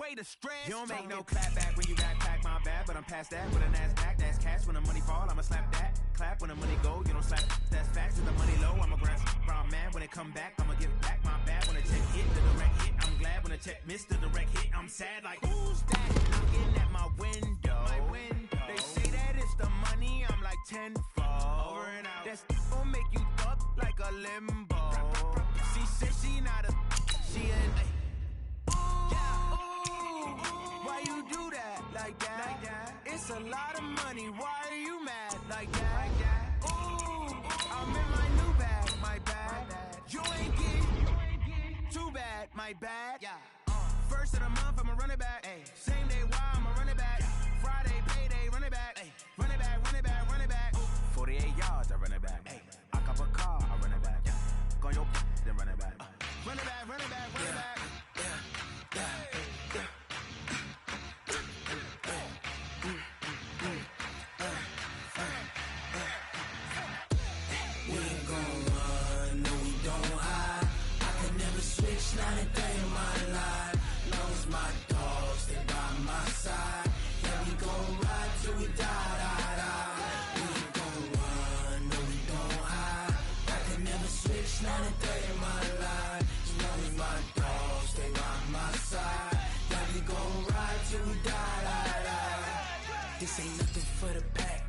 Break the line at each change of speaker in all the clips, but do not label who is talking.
weight of stress. You don't make no clap back when you backpack, my bad, but I'm past that. With a NASDAQ, that's cash. When the money fall, I'ma slap that. Clap when the money go, you don't slap. That's facts. With the money low, I'ma grab brown man. When it come back, I'ma give back my bad. When the check hit, the direct hit, I'm glad. When the check missed the direct hit, I'm sad. Like, who's that knocking at my window? They say that it's the money, I'm like tenfold. Over and out. That's gon' make you up like a limbo. She said she not a, she a. Why you do that like that? It's a lot of money. Why are you mad like that? Ooh, I'm in my new bag, my bad. You ain't get too bad, my bad. First of the month, I'ma run it back. Same day, why I'ma run it back. Friday, payday, run it back. Run it back, run it back, run it back. 48 yards, I run it back. I cop a car, I run it back. Go on your then run it back. Run it back, run it back, run it back.
Not a day in my life. Long as my dogs, they by my side. Yeah, we gon' ride till we die. We ain't gon' run, no, we don't hide. I can never switch, not a day in my life. As long as my dogs, they by my side. Yeah, we gon' ride till we die. This ain't nothing for the pack.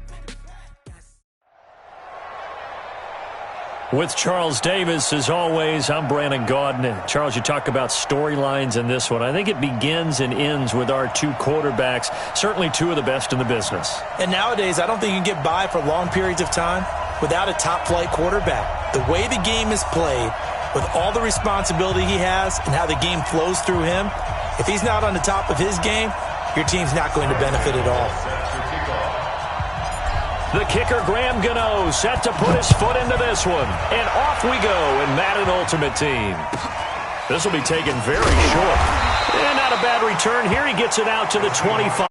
With Charles Davis, as always, I'm Brandon Gaudin. Charles, you talk about storylines in this one. I think it begins and ends with our two quarterbacks, certainly two of the best in the business.
And nowadays, I don't think you can get by for long periods of time without a top-flight quarterback. The way the game is played, with all the responsibility he has and how the game flows through him, if he's not on the top of his game, your team's not going to benefit at all.
The kicker, Graham Gano, set to put his foot into this one. And off we go in Madden Ultimate Team. This will be taken very short. And not a bad return here. He gets it out to the 25.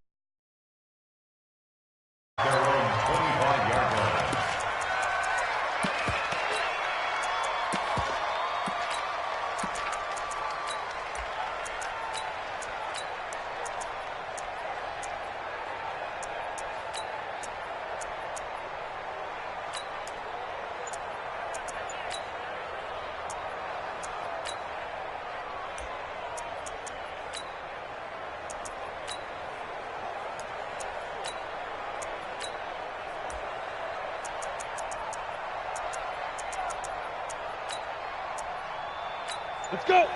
Let's go.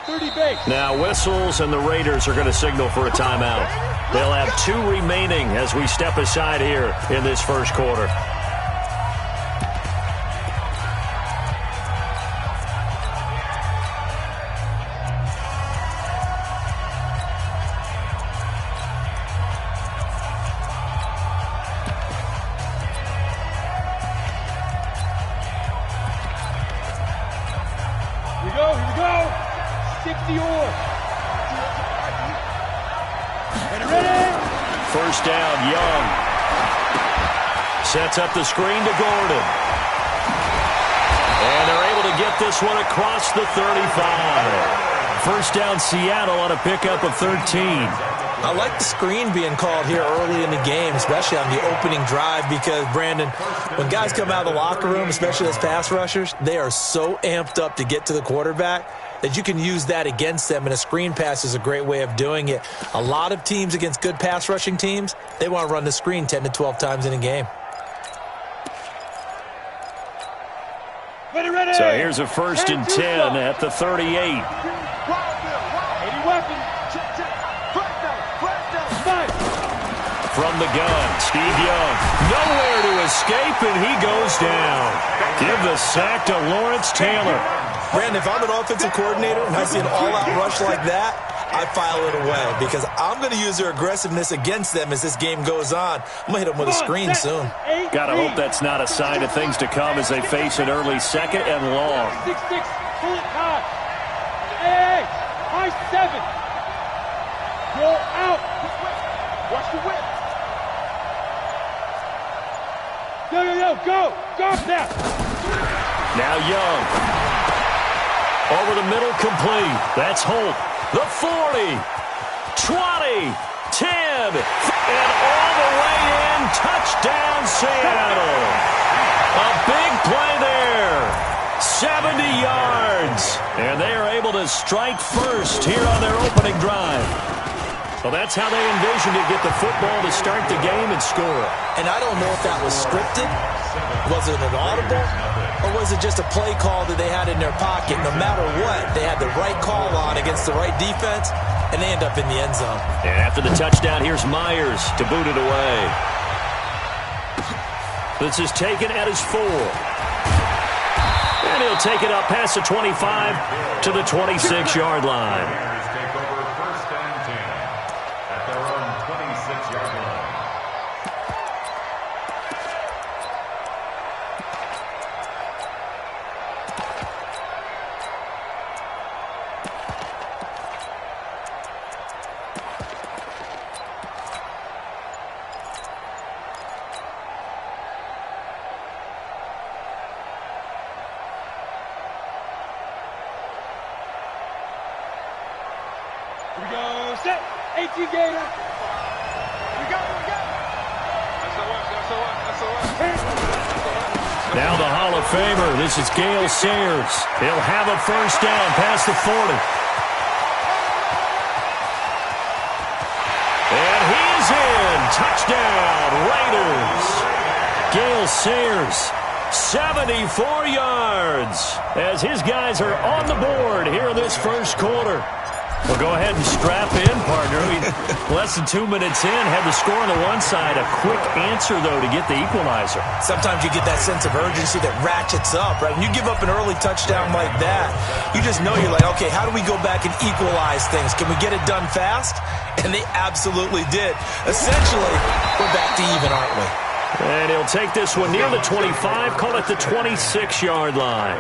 30 base.
Now whistles, and the Raiders are going to signal for a timeout. They'll have 2 remaining as we step aside here in this first quarter.
First
down, Young. Sets up the screen to Gordon. And they're able to get this one across the 35. First down, Seattle on a pickup of 13.
I like the screen being called here early in the game, especially on the opening drive, because, Brandon, when guys come out of the locker room, especially as pass rushers, they are so amped up to get to the quarterback that you can use that against them, and a screen pass is a great way of doing it. A lot of teams against good pass rushing teams, they want to run the screen 10 to 12 times in a game.
So here's a 1st and 10 at the 38. From the gun, Steve Young. Nowhere to escape, and he goes down. Give the sack to Lawrence Taylor.
Brandon, if I'm an offensive coordinator and I see an all-out rush like that, I file it away because I'm going to use their aggressiveness against them as this game goes on. I'm going to hit them with a screen soon.
Got to hope that's not a sign of things to come as they face an early 2nd and long.
6-6, pull it high. Hey, high 7. Roll out. Watch the whip. Go. Go now.
Now Young. Over the middle, complete. That's Holt. The 40. 20, 10, and all the way in. Touchdown, Seattle. A big play there. 70 yards. And they are able to strike first here on their opening drive. So that's how they envisioned to get the football to start the game and score.
And I don't know if that was scripted. Was it an audible? Or was it just a play call that they had in their pocket? No matter what, they had the right call on against the right defense, and they end up in the end zone.
And after the touchdown, here's Myers to boot it away. This is taken at his 4. And he'll take it up past the 25 to the 26-yard line.
Here we go, set, 18 Gator. We go.
Now the Hall of Famer, this is Gale Sayers. He'll have a first down past the 40. And he's in. Touchdown, Raiders. Gale Sayers, 74 yards, as his guys are on the board here in this first quarter. Well, go ahead and strap in, partner. Less than 2 minutes in, had the score on the one side. A quick answer, though, to get the equalizer.
Sometimes you get that sense of urgency that ratchets up, right? When you give up an early touchdown like that, you just know you're like, okay, how do we go back and equalize things? Can we get it done fast? And they absolutely did. Essentially, we're back to even, aren't we?
And he'll take this one near the 25, call it the 26-yard line.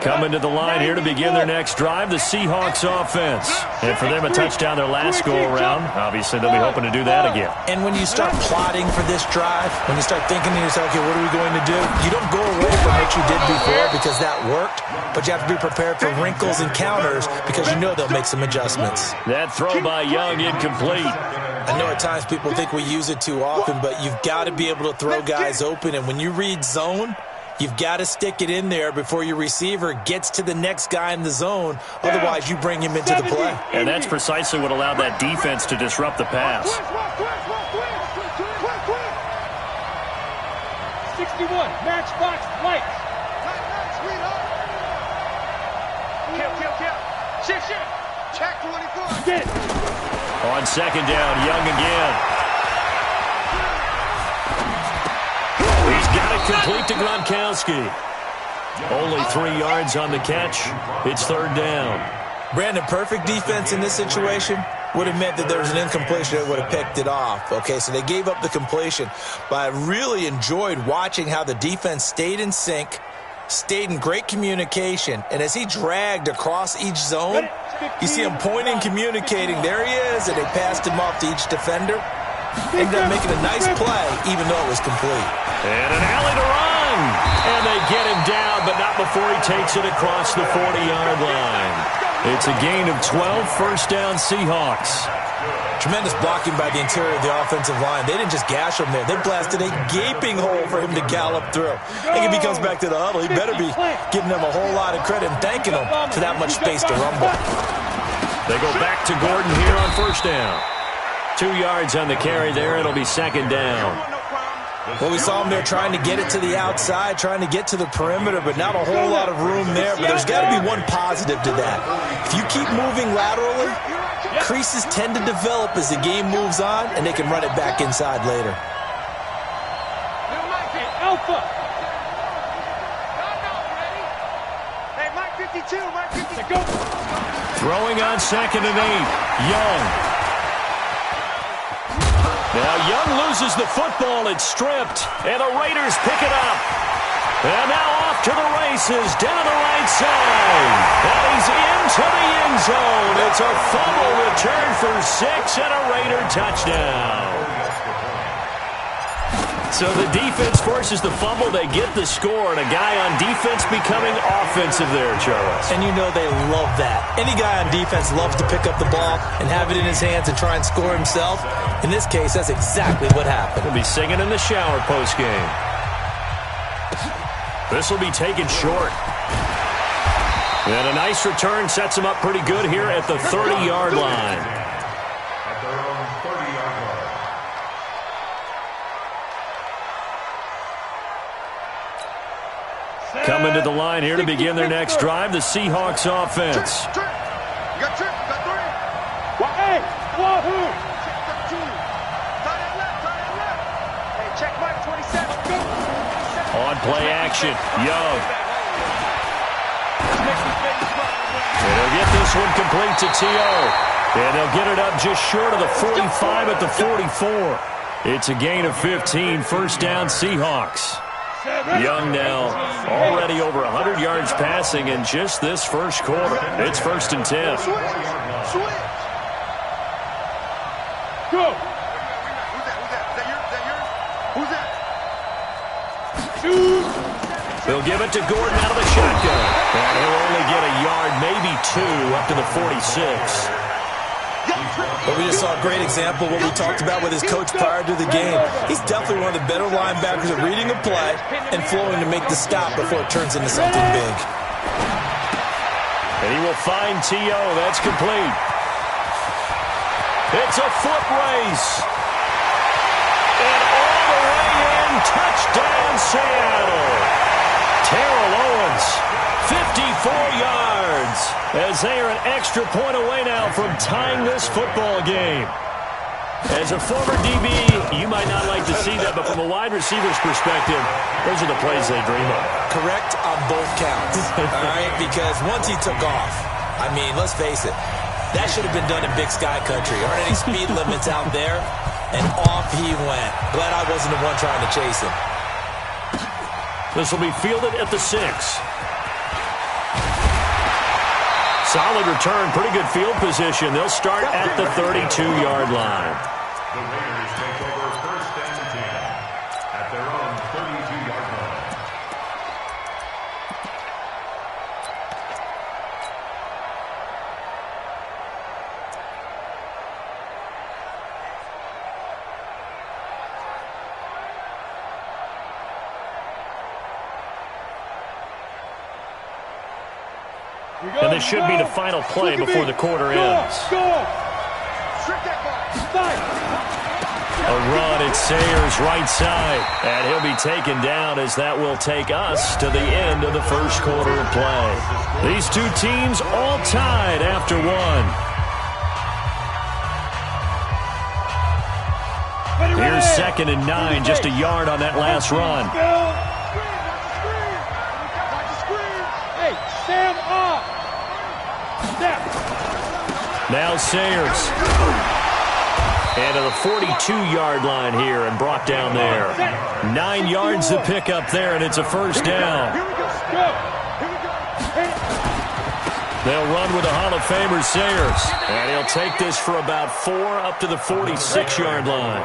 Coming to the line here to begin their next drive, the Seahawks offense. And for them, a touchdown their last go-around. Obviously, they'll be hoping to do that again.
And when you start plotting for this drive, when you start thinking to yourself, okay, what are we going to do? You don't go away from what you did before because that worked, but you have to be prepared for wrinkles and counters because you know they'll make some adjustments.
That throw by Young incomplete.
I know at times people think we use it too often, but you've got to be able to throw guys open. And when you read zone, you've got to stick it in there before your receiver gets to the next guy in the zone. Otherwise, you bring him into the play.
And that's precisely what allowed that defense to disrupt the pass.
61, matchbox lights. Kill. Shift. Check 24. Get.
On second down, Young again. Got it complete to Gronkowski. Only 3 yards on the catch. It's third down.
Brandon, perfect defense in this situation would have meant that there was an incompletion that would have picked it off. Okay, so they gave up the completion. But I really enjoyed watching how the defense stayed in sync, stayed in great communication, and as he dragged across each zone, you see him pointing, communicating. There he is, and they passed him off to each defender. Ended up making a nice play, even though it was complete.
And an alley to run. And they get him down, but not before he takes it across the 40-yard line. It's a gain of 12, first down Seahawks.
Tremendous blocking by the interior of the offensive line. They didn't just gash him there. They blasted a gaping hole for him to gallop through. I think if he comes back to the huddle, he better be giving them a whole lot of credit and thanking them for that much space to rumble.
They go back to Gordon here on first down. 2 yards on the carry there. It'll be second down.
Well, we saw him there trying to get it to the outside, trying to get to the perimeter, but not a whole lot of room there. But there's got to be one positive to that. If you keep moving laterally, creases tend to develop as the game moves on, and they can run it back inside later.
Alpha. Hey, Mike 52, Mike 52. Go.
Throwing on second and 8. Young. Now Young loses the football. It's stripped, and the Raiders pick it up. And now off to the races down the right side. And he's into the end zone. It's a fumble return for 6 and a Raider touchdown. So the defense forces the fumble. They get the score, and a guy on defense becoming offensive there, Charles.
And you know they love that. Any guy on defense loves to pick up the ball and have it in his hands and try and score himself. In this case, that's exactly what happened.
He'll be singing in the shower postgame. This will be taken short. And a nice return sets him up pretty good here at the 30-yard line. Coming to the line here to begin their next drive, the Seahawks offense.
You got 3. Wahoo! Hey, check mark 27.
On play action, Young. And he'll get this one complete to T.O. And they'll get it up just short of the 45 at the 44. It's a gain of 15, first down Seahawks. Young now already over 100 yards passing in just this first quarter. It's 1st and 10.
Go!
They'll give it to Gordon out of the shotgun. And he'll only get a yard, maybe 2, up to the 46.
But we just saw a great example of what we talked about with his coach prior to the game. He's definitely one of the better linebackers at reading a play and flowing to make the stop before it turns into something big.
And he will find T.O. That's complete. It's a foot race. And all the way in, touchdown Seattle. Terrell Owens, 54 yards, as they are an extra point away now from tying this football game. As a former DB, you might not like to see that, but from a wide receiver's perspective, those are the plays they dream of.
Correct on both counts, all right? Because once he took off, I mean, let's face it, that should have been done in Big Sky Country. Aren't any speed limits out there? And off he went. Glad I wasn't the one trying to chase him.
This will be fielded at the 6. Solid return, pretty good field position. They'll start at the 32-yard line.
The Raiders take over 1st and 10 at their own 32-yard line.
And this should be the final play before the quarter ends. A run at Sayers right side. And he'll be taken down as that will take us to the end of the first quarter of play. These two teams all tied after one. Here's 2nd and 9, just a yard on that last run.
Hey, Sam up.
Now Sayers. And to the 42-yard line here and brought down there. 9 yards to pick up there, and it's a first down. They'll run with the Hall of Famer Sayers. And he'll take this for about 4 up to the 46-yard line.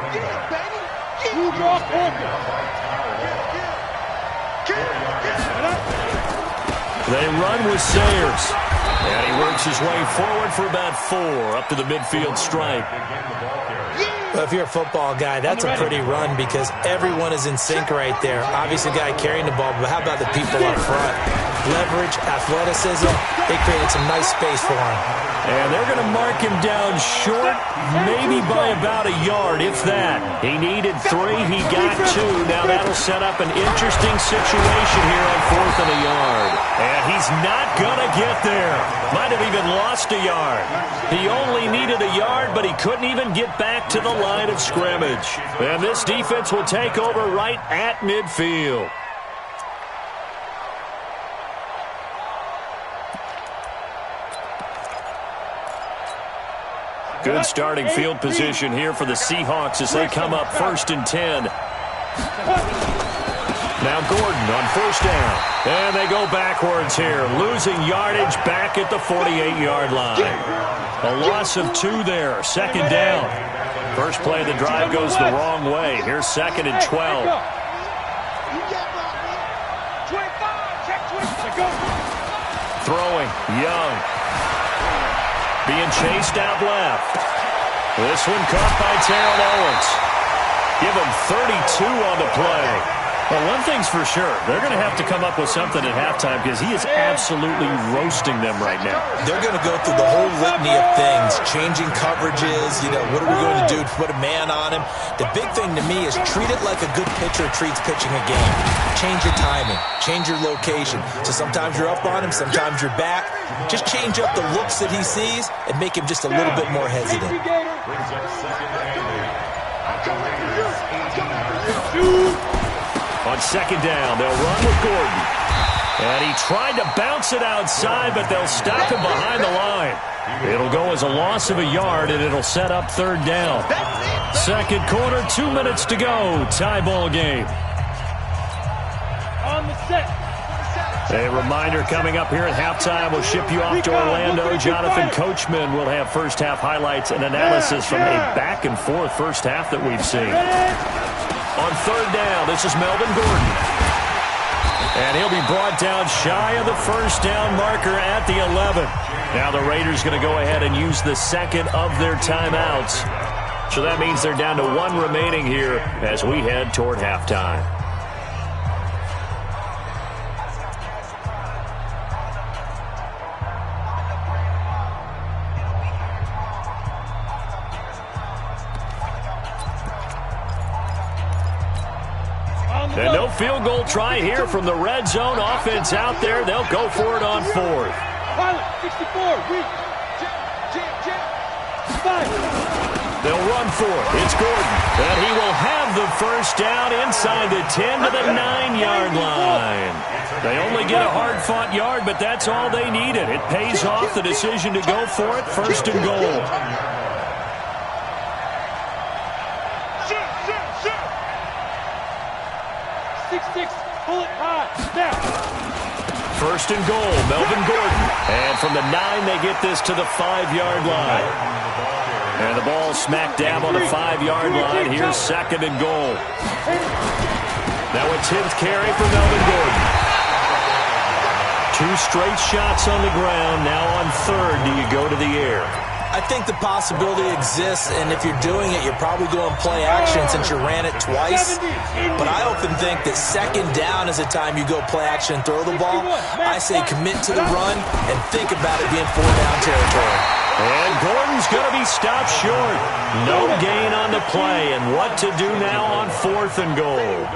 They run with Sayers. And he works his way forward for about 4 up to the midfield stripe.
Well, if you're a football guy, that's a pretty run because everyone is in sync right there. Obviously, the guy carrying the ball, but how about the people up front? Leverage, athleticism, they created some nice space for him.
And they're going to mark him down short, maybe by about a yard, if that. He needed 3, he got 2. Now that'll set up an interesting situation here on 4th and a yard. And he's not going to get there. Might have even lost a yard. He only needed a yard, but he couldn't even get back to the line of scrimmage. And this defense will take over right at midfield. Good starting field position here for the Seahawks as they come up 1st and 10. Now Gordon on first down. And they go backwards here, losing yardage back at the 48-yard line. A loss of 2 there, second down. First play of the drive goes the wrong way. Here's second and 12. Throwing, Young. Being chased out left. This one caught by Terrell Owens. Give him 32 on the play. Well, one thing's for sure. They're going to have to come up with something at halftime because he is absolutely roasting them right now.
They're going to go through the whole litany of things, changing coverages, what are we going to do to put a man on him? The big thing to me is treat it like a good pitcher treats pitching a game. Change your timing, change your location. So sometimes you're up on him, sometimes you're back. Just change up the looks that he sees and make him just a little bit more hesitant.
On second down, they'll run with Gordon. And he tried to bounce it outside, but they'll stop him behind the line. It'll go as a loss of a yard, and it'll set up third down. Second quarter, 2 minutes to go. Tie ball game.
On the set.
A reminder coming up here at halftime. We'll ship you off to Orlando. Jonathan Coachman will have first half highlights and analysis from a back-and-forth first half that we've seen. On third down, this is Melvin Gordon. And he'll be brought down shy of the first down marker at the 11. Now the Raiders going to go ahead and use the second of their timeouts. So that means they're down to 1 remaining here as we head toward halftime. And no field goal try here from the red zone. Offense out there. They'll go for it on fourth.
Pilot, 64,
They'll run for it. It's Gordon. And he will have the first down inside the 10 to the 9-yard line. They only get a hard-fought yard, but that's all they needed. It pays off the decision to go for it. First and goal.
Pull it high. Snap.
First and goal, Melvin Gordon. And from the 9, they get this to the 5-yard line. And the ball smack dab on the 5-yard line. Here's second and goal. Now a 10th carry for Melvin Gordon. 2 straight shots on the ground. Now on third, do you go to the air?
I think the possibility exists, and if you're doing it, you're probably going play action since you ran it twice. But I often think that second down is the time you go play action and throw the ball. I say commit to the run and think about it being 4-down territory.
And Gordon's going to be stopped short. No gain on the play, and what to do now on fourth and goal?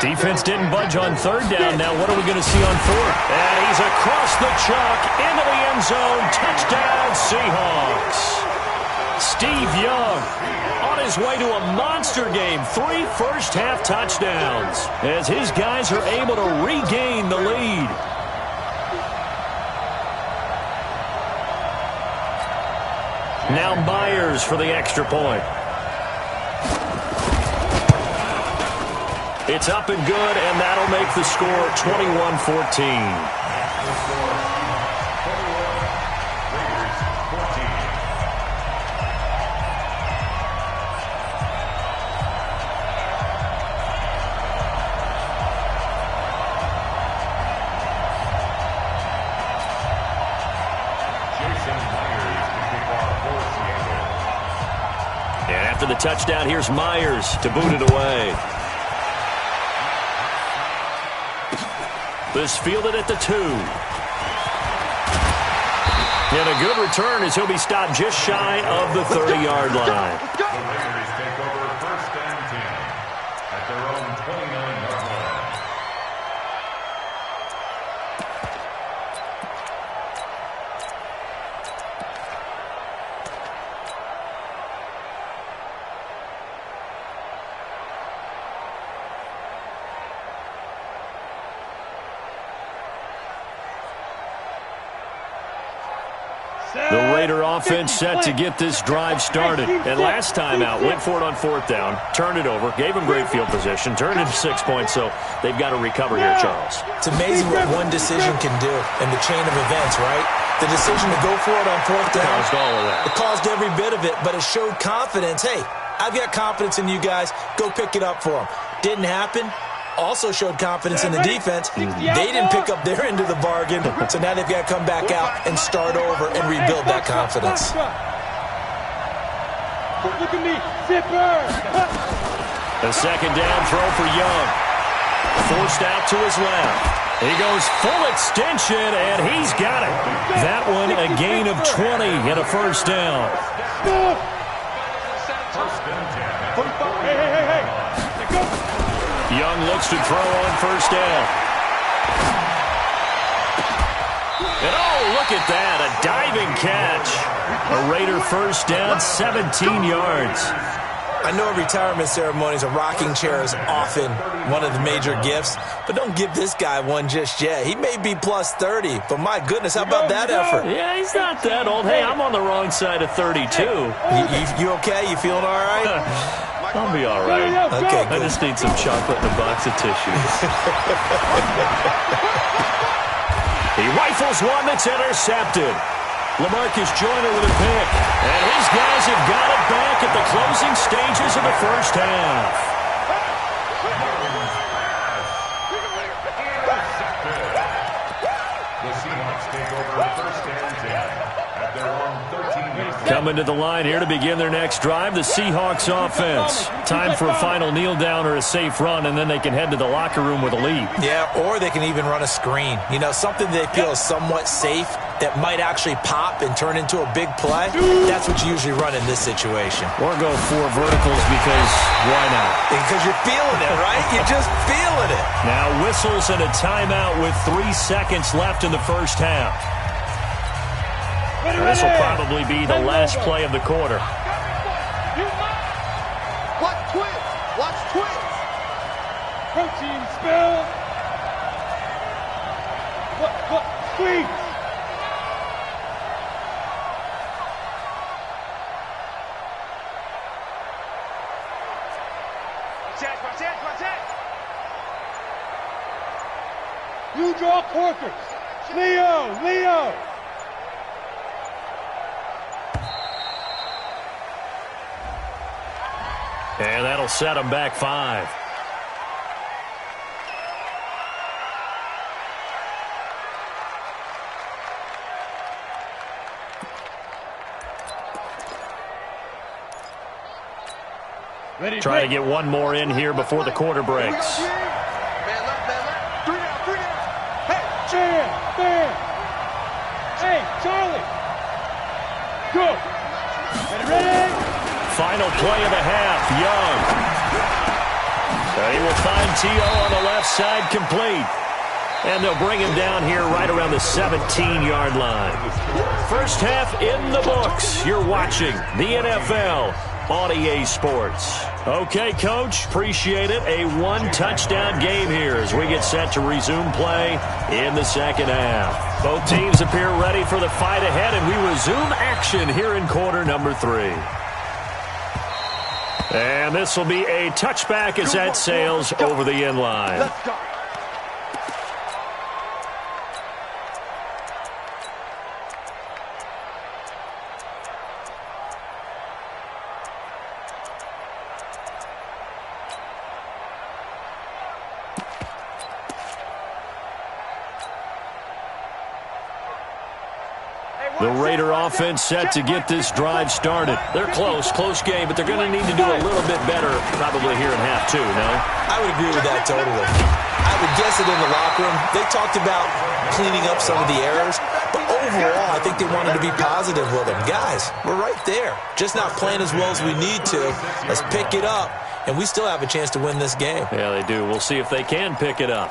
Defense didn't budge on third down. Now what are we going to see on fourth? And he's across the chalk into the end zone. Touchdown, Seahawks. Steve Young on his way to a monster game. 3 first-half touchdowns as his guys are able to regain the lead. Now Myers for the extra point. It's up and good, and that'll make the score 21-14. And after the touchdown, here's Myers to boot it away. This fielded at the 2. And a good return as he'll be stopped just shy of the 30-yard line.
The Raiders take over first and 10 at their own 29-yard line.
The Raider offense set to get this drive started. And last time out, went for it on 4th down, turned it over, gave them great field position, turned it into 6 points, so they've got to recover here, Charles.
It's amazing what one decision can do in the chain of events, right? The decision to go for it on 4th down.
Caused all of that.
It caused every bit of it, but it showed confidence. Hey, I've got confidence in you guys. Go pick it up for them. Didn't happen. Also showed confidence in the defense. They didn't pick up their end of the bargain, so now they've got to come back out and start over and rebuild that confidence.
Look at me, zipper.
The 2nd down throw for Young. Forced out to his left. He goes full extension, and he's got it. That one a gain of 20 and a 1st down.
Hey. Go.
Young looks to throw on 1st down. And oh, look at that, a diving catch. A Raider 1st down, 17 yards.
I know retirement ceremonies, a rocking chair is often one of the major gifts, but don't give this guy one just yet. He may be plus 30, but my goodness, how about that effort?
Yeah, he's not that old. Hey, I'm on the wrong side of 32.
You okay? You feeling all right?
I'll be all right.
Okay,
I just need some chocolate and a box of tissues. He rifles one that's intercepted. LaMarcus Joyner with a pick. And his guys have got it back at the closing stages of the 1st half.
The Seahawks take over 1st and 10 at their own 13-yard.
Coming to the line here to begin their next drive, the Seahawks offense. Time for a final kneel down or a safe run, and then they can head to the locker room with a lead.
Yeah, or they can even run a screen. You know, something they feel is somewhat safe that might actually pop and turn into a big play. That's what you usually run in this situation.
Or go 4 verticals because why not?
Because you're feeling it, right? You're just feeling it.
Now whistles and a timeout with 3 seconds left in the 1st half. This will probably be the last play of the quarter.
Watch twins. Protein spill. What? Squeeze. Watch it. You draw corkers. Leo.
And that'll set them back 5. Try to get one more in here before the quarter breaks.
Man left. 3 down. Hey, man. Hey, Charlie. Go. Ready?
Final play of the half, Young. He will find T.O. on the left side, complete. And they'll bring him down here right around the 17-yard line. 1st half in the books. You're watching the NFL on EA Sports. Okay, Coach, appreciate it. A 1-touchdown game here as we get set to resume play in the 2nd half. Both teams appear ready for the fight ahead, and we resume action here in quarter number 3. And this will be a touchback as that sails over the end line.
Let's go.
The Raider offense set to get this drive started. They're close game, but they're going to need to do a little bit better probably here in half 2, no?
I would agree with that totally. I would guess it in the locker room. They talked about cleaning up some of the errors, but overall, I think they wanted to be positive with them. Guys, we're right there. Just not playing as well as we need to. Let's pick it up, and we still have a chance to win this game.
Yeah, they do. We'll see if they can pick it up.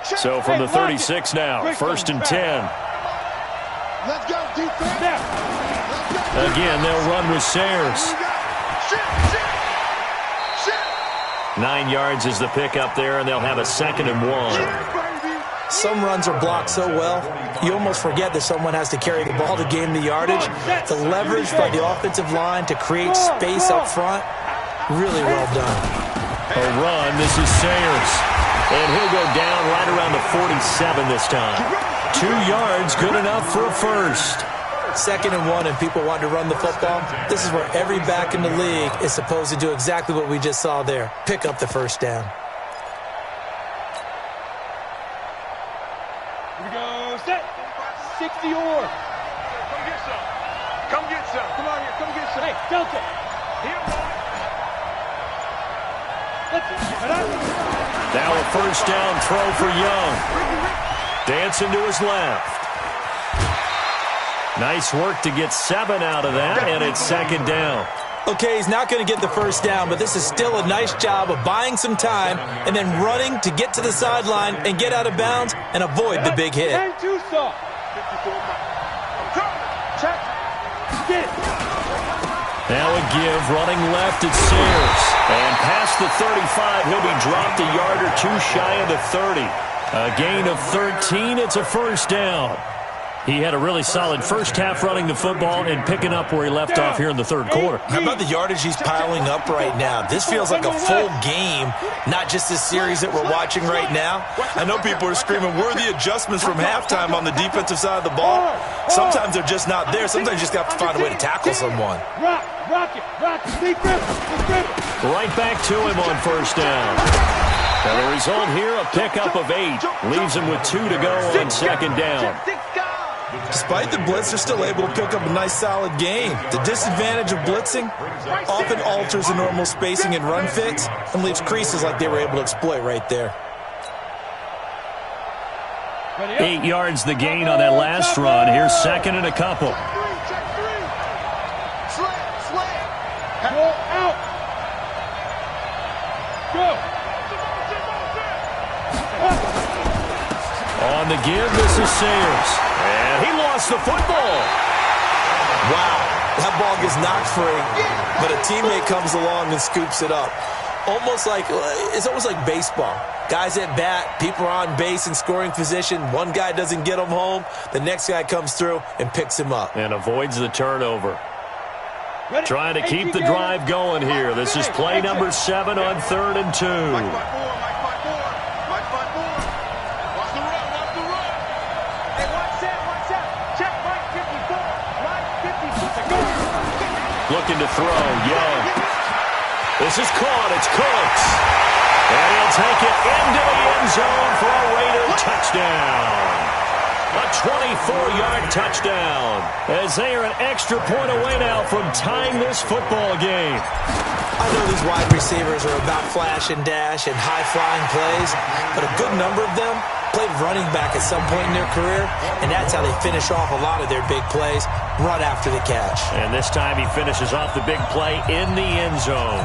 So from the 36 now, 1st and 10.
Let's go, defense.
Again, they'll run with Sayers. 9 yards is the pickup there, and they'll have a 2nd and 1.
Some runs are blocked so well, you almost forget that someone has to carry the ball to gain the yardage. The leverage by the offensive line to create space up front, really well done.
A run, this is Sayers. And he'll go down right around the 47 this time. 2 yards, good enough for a first.
2nd and 1 and people want to run the football. This is where every back in the league is supposed to do exactly what we just saw there. Pick up the first down.
Here we go, set. 60 or. Come get some. Come get some. Come on here, come get some. Hey, Delta. Here.
Now a first down throw for Young. Dancing to his left. Nice work to get 7 out of that, and it's 2nd down.
Okay, he's not going to get the first down, but this is still a nice job of buying some time and then running to get to the sideline and get out of bounds and avoid the big hit.
Now a give, running left at Sayers. And past the 35, he'll be dropped a yard or 2 shy of the 30. A gain of 13, it's a first down. He had a really solid first half running the football and picking up where he left off here in the 3rd quarter.
How about the yardage he's piling up right now? This feels like a full game, not just this series that we're watching right now. I know people are screaming, where are the adjustments from halftime on the defensive side of the ball? Sometimes they're just not there. Sometimes you just have to find a way to tackle someone.
Rock it.
Right back to him on first down. Now the result here, a pickup of 8. Leaves him with 2 to go on 2nd down.
Despite the blitz, they're still able to pick up a nice, solid gain. The disadvantage of blitzing often alters the normal spacing and run fits and leaves creases like they were able to exploit right there.
8 yards the gain on that last run. Here's 2nd and a couple.
Go out. Go.
On the give, this is Sayers. And he lost the football.
Wow, that ball gets knocked free, but a teammate comes along and scoops it up. It's almost like baseball. Guys at bat, people are on base in scoring position. One guy doesn't get him home. The next guy comes through and picks him up.
And avoids the turnover. Trying to keep the drive going here. This is play number 7 on 3rd and 2. Looking to throw, Young. This is caught, it's Cooks. And he'll take it into the end zone for a Raider touchdown. A 24-yard touchdown. As they are an extra point away now from tying this football game.
I know these wide receivers are about flash and dash and high-flying plays, but a good number of them played running back at some point in their career, and that's how they finish off a lot of their big plays, run after the catch.
And this time he finishes off the big play in the end zone.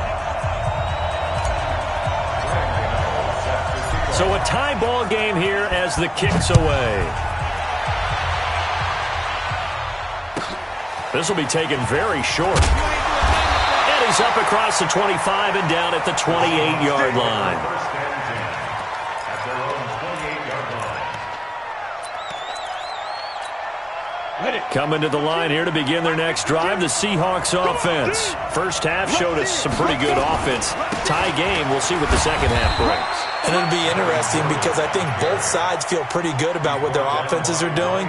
So a tie ball game here as the kick's away. This will be taken very short. And he's up across the 25 and down at the 28-yard line. Coming to the line here to begin their next drive, the Seahawks offense. First half showed us some pretty good offense. Tie game, we'll see what the second half brings.
And it'll be interesting because I think both sides feel pretty good about what their offenses are doing.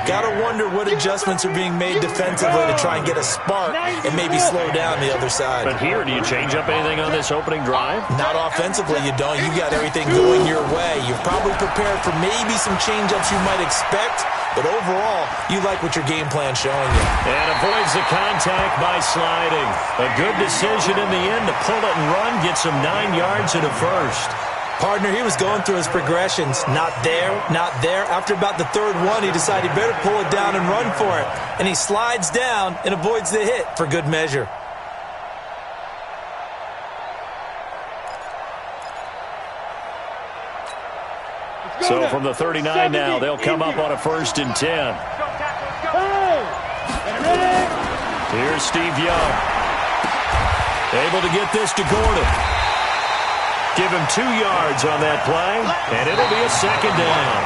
Got to wonder what adjustments are being made defensively to try and get a spark and maybe slow down the other side.
But here, do you change up anything on this opening drive?
Not offensively, you don't. You got everything going your way. You're probably prepared for maybe some change-ups you might expect, but overall, you like what your game plan's showing you.
And avoids the contact by sliding. A good decision in the end to pull it and run, get some 9 yards and a first.
Partner, he was going through his progressions. Not there, not there. After about the third one, he decided he better pull it down and run for it. And he slides down and avoids the hit for good measure.
So from the 39 now, they'll come up on a 1st and 10. Here's Steve Young. Able to get this to Gordon. Give him 2 yards on that play, and it'll be a second down.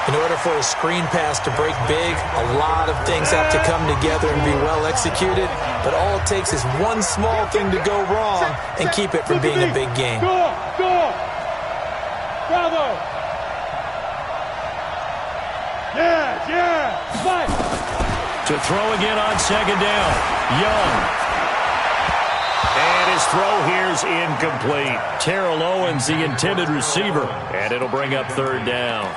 In order for a screen pass to break big, a lot of things have to come together and be well executed, but all it takes is one small thing to go wrong and keep it from being a big game.
Go! Bravo! Yeah! Fight!
To throw again on second down. Young. And his throw here's incomplete. Terrell Owens, the intended receiver, and it'll bring up third down.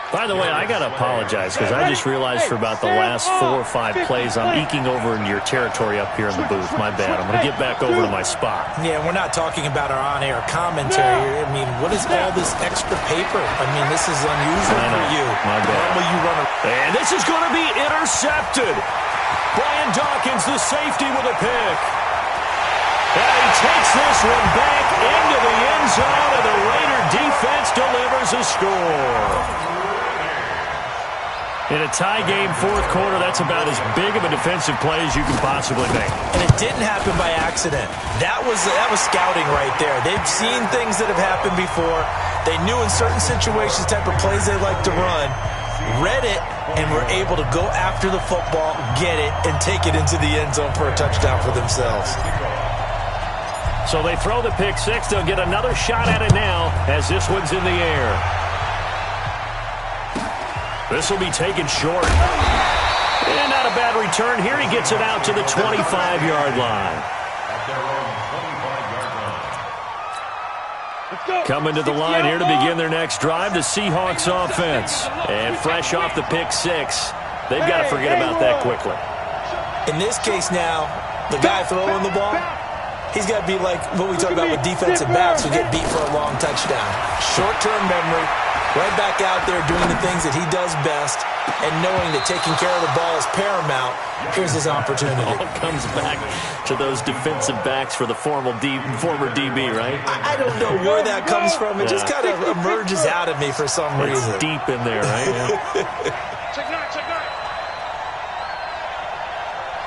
By the way, I got to apologize because I just realized for about the last 4 or 5 plays I'm eking over into your territory up here in the booth. My bad. I'm going to get back over to my spot.
Yeah, we're not talking about our on-air commentary. I mean, what is all this extra paper? I mean, this is unusual for you.
My bad.
Normally you run
and this is going to be intercepted. Brian Dawkins, the safety, with a pick. And he takes this one back into the end zone, and the Raider defense delivers a score. In a tie game, fourth quarter, that's about as big of a defensive play as you can possibly make.
And it didn't happen by accident. That was scouting right there. They've seen things that have happened before. They knew in certain situations the type of plays they like to run, read it, and were able to go after the football, get it, and take it into the end zone for a touchdown for themselves.
So they throw the pick six. They'll get another shot at it now as this one's in the air. This will be taken short. And not a bad return here. He gets it out to the 25-yard line. Coming to the line here to begin their next drive, the Seahawks offense. And fresh off the pick six, they've got to forget about that quickly.
In this case now, the guy throwing the ball, he's got to be like what we talk about with defensive backs who get beat for a long touchdown. Short-term memory. Right back out there doing the things that he does best and knowing that taking care of the ball is paramount. Here's his opportunity.
It all comes back to those defensive backs for the former DB, right?
I don't know where that comes from. It just kind of emerges out of me for some reason.
It's deep in there, right? Yeah.
Check nine.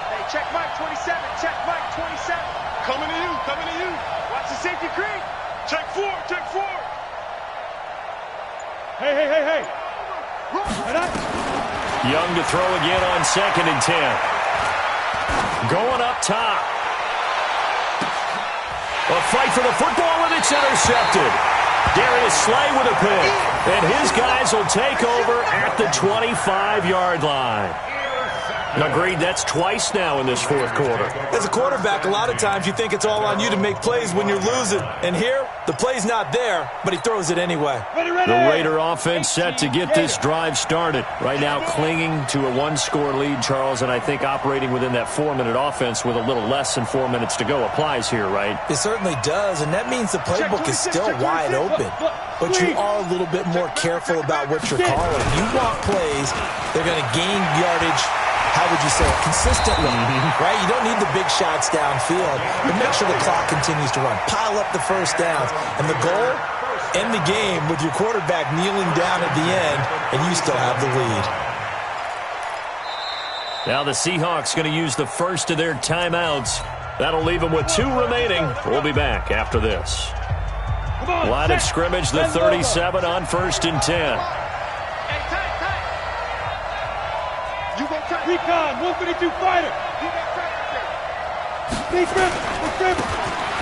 Hey, check Mike 27. Check Mike 27. Coming to you. Watch the safety creep. Check four. Hey.
Young to throw again on 2nd and 10. Going up top. A fight for the football, and it's intercepted. Darius Slay with a pick. And his guys will take over at the 25-yard line. Agreed, that's twice now in this fourth quarter.
As a quarterback, a lot of times you think it's all on you to make plays when you're losing. And here, the play's not there, but he throws it anyway.
The Raider offense set to get this drive started. Right now clinging to a 1-score lead, Charles, and I think operating within that 4-minute offense with a little less than 4 minutes to go applies here, right?
It certainly does, and that means the playbook is still wide open. But you are a little bit more careful about what you're calling. You want plays, they're going to gain yardage, how would you say it, consistently, right? You don't need the big shots downfield, but make sure the clock continues to run. Pile up the first downs. And the goal, end the game with your quarterback kneeling down at the end, and you still have the lead.
Now the Seahawks going to use the first of their timeouts. That'll leave them with 2 remaining. We'll be back after this. Line of scrimmage, the 37 on 1st and 10.
Recon, 152 fighter.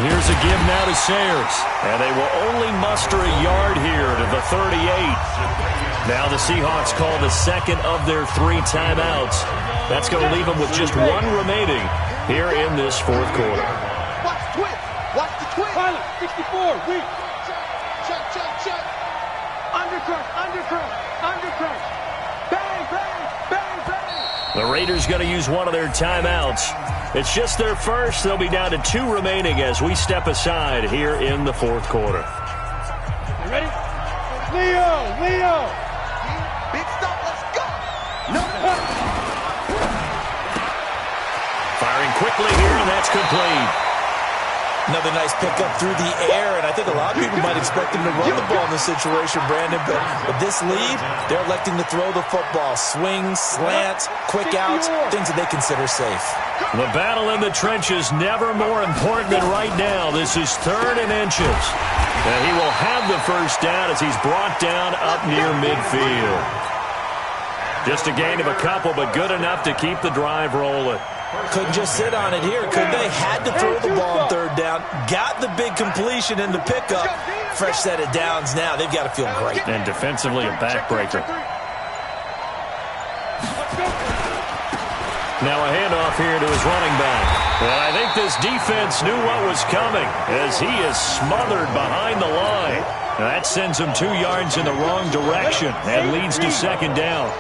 Here's a give now to Sayers. And they will only muster a yard here to the 38. Now the Seahawks call the second of their 3 timeouts. That's going to leave them with just 1 remaining here in this fourth quarter.
Watch the twist. Pilot, 64, weak. Check. Undercrush.
The Raiders going to use one of their timeouts. It's just their first. They'll be down to 2 remaining as we step aside here in the fourth quarter.
You ready? Leo. Big stop, let's go. No.
Firing quickly here, and that's complete.
Another nice pickup through the air, and I think a lot of people might expect him to run the ball in this situation, Brandon, but with this lead, they're electing to throw the football. Swings, slants, quick outs, things that they consider safe.
The battle in the trenches never more important than right now. This is 3rd and inches. He will have the first down as he's brought down up near midfield. Just a gain of a couple, but good enough to keep the drive rolling.
Couldn't just sit on it here, could they? Had to throw the ball on third down. Got the big completion in the pickup. Fresh set of downs now. They've got to feel great.
And defensively, a backbreaker. Now a handoff here to his running back. And I think this defense knew what was coming as he is smothered behind the line. That sends him 2 yards in the wrong direction and leads to second down.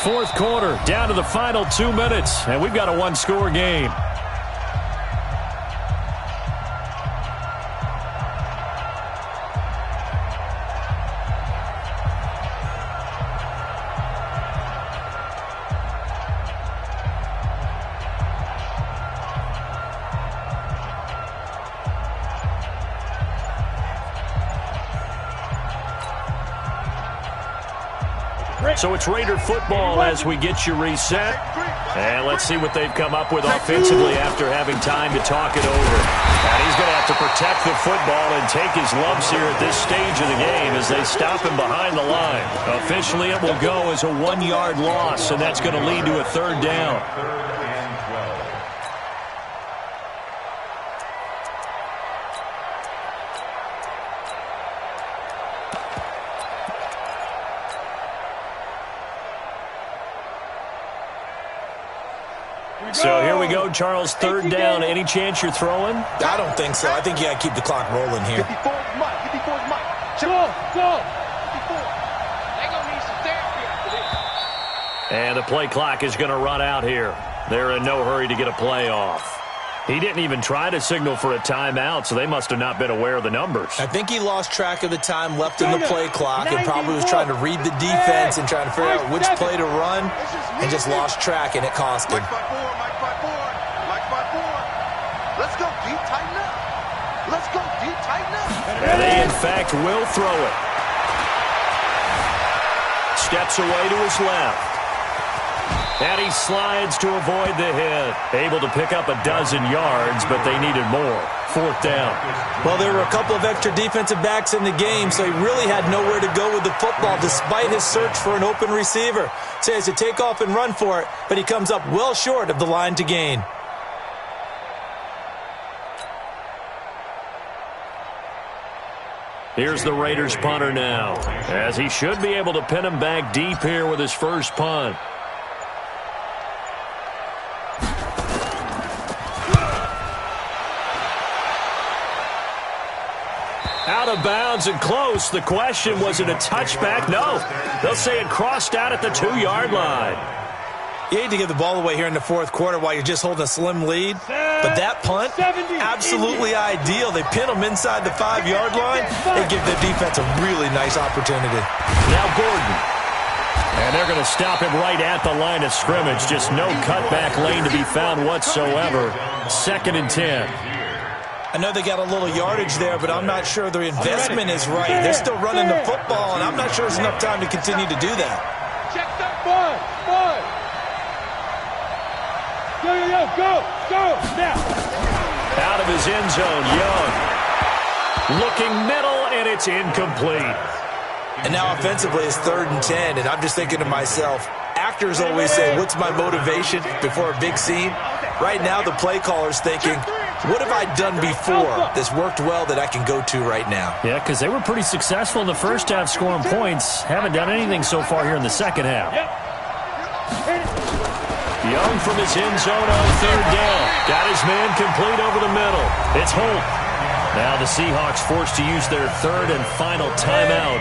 Fourth quarter, down to the final 2 minutes, and we've got a one-score game. So it's Raider football as we get you reset. And let's see what they've come up with offensively after having time to talk it over. And he's going to have to protect the football and take his lumps here at this stage of the game as they stop him behind the line. Officially, it will go as a 1-yard loss, and that's going to lead to a third down. So here we go, Charles, third down. Any chance you're throwing?
I don't think so. I think you got to keep the clock rolling here.
54 is Mike. 54 is Mike. Go. 54. They're going to need some therapy after this.
And the play clock is going to run out here. They're in no hurry to get a play off. He didn't even try to signal for a timeout, so they must have not been aware of the numbers.
I think he lost track of the time left in the play clock and probably was trying to read the defense and trying to figure out which play to run and just lost track, and it cost him.
Mike 5-4. Let's go deep, tighten up. Let's go deep, tighten up.
And they, in fact, will throw it. Steps away to his left. And he slides to avoid the hit. Able to pick up a dozen yards, but they needed more. Fourth down.
Well, there were a couple of extra defensive backs in the game, so he really had nowhere to go with the football despite his search for an open receiver. So he has to take off and run for it, but he comes up well short of the line to gain.
Here's the Raiders punter now, as he should be able to pin him back deep here with his first punt. Out of bounds and close. The question, was it a touchback? No. They'll say it crossed out at the 2-yard line.
You hate to give the ball away here in the fourth quarter while you're just holding a slim lead, but that punt, absolutely ideal. They pin them inside the 5-yard line. They give the defense a really nice opportunity.
Now Gordon. And they're going to stop him right at the line of scrimmage. Just no cutback lane to be found whatsoever. 2nd and 10.
I know they got a little yardage there, but I'm not sure their investment is right. They're still running the football, and I'm not sure there's enough time to continue to do that.
Check that five. Go. Now.
Out of his end zone, Young. Looking middle, and it's incomplete.
And now offensively it's 3rd and 10, and I'm just thinking to myself, actors always say, what's my motivation before a big scene? Right now the play caller's thinking, what have I done before that's worked well that I can go to right now?
Yeah, because they were pretty successful in the first half scoring points. Haven't done anything so far here in the second half. Young from his end zone on 3rd down. Got his man complete over the middle. It's Holt. Now the Seahawks forced to use their 3rd and final timeout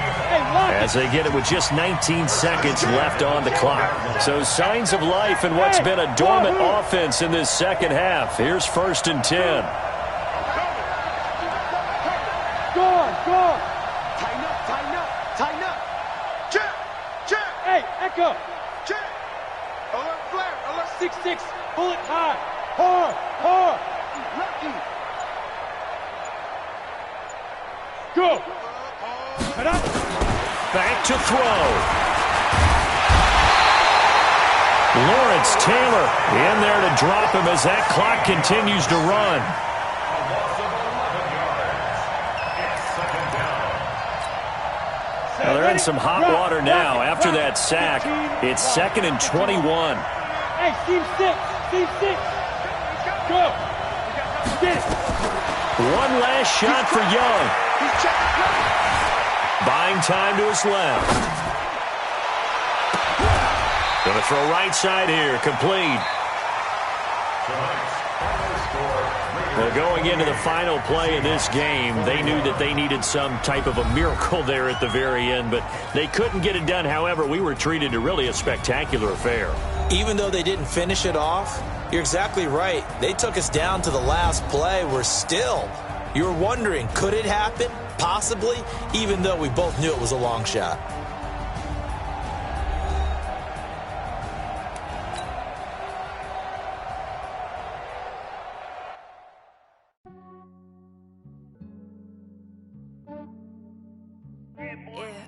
as they get it with just 19 seconds left on the clock. So signs of life in what's been a dormant offense in this second half. Here's 1st and 10.
Go. Tighten up. Check. Hey, Echo. Check. Alert flare. Alert 6-6. Bullet high. Hard. Lucky. Go.
Back to throw. Lawrence Taylor in there to drop him as that clock continues to run. Well, they're in some hot water now. After that sack, it's 2nd and 21.
Hey, team 6. Team 6. Go. Get it.
One last shot for Young. Buying time to his left. Going to throw right side here. Complete. Well, going into the final play of this game, they knew that they needed some type of a miracle there at the very end, but they couldn't get it done. However, we were treated to really a spectacular affair.
Even though they didn't finish it off, you're exactly right. They took us down to the last play. We're still, you were wondering, could it happen? Possibly, even though we both knew it was a long shot.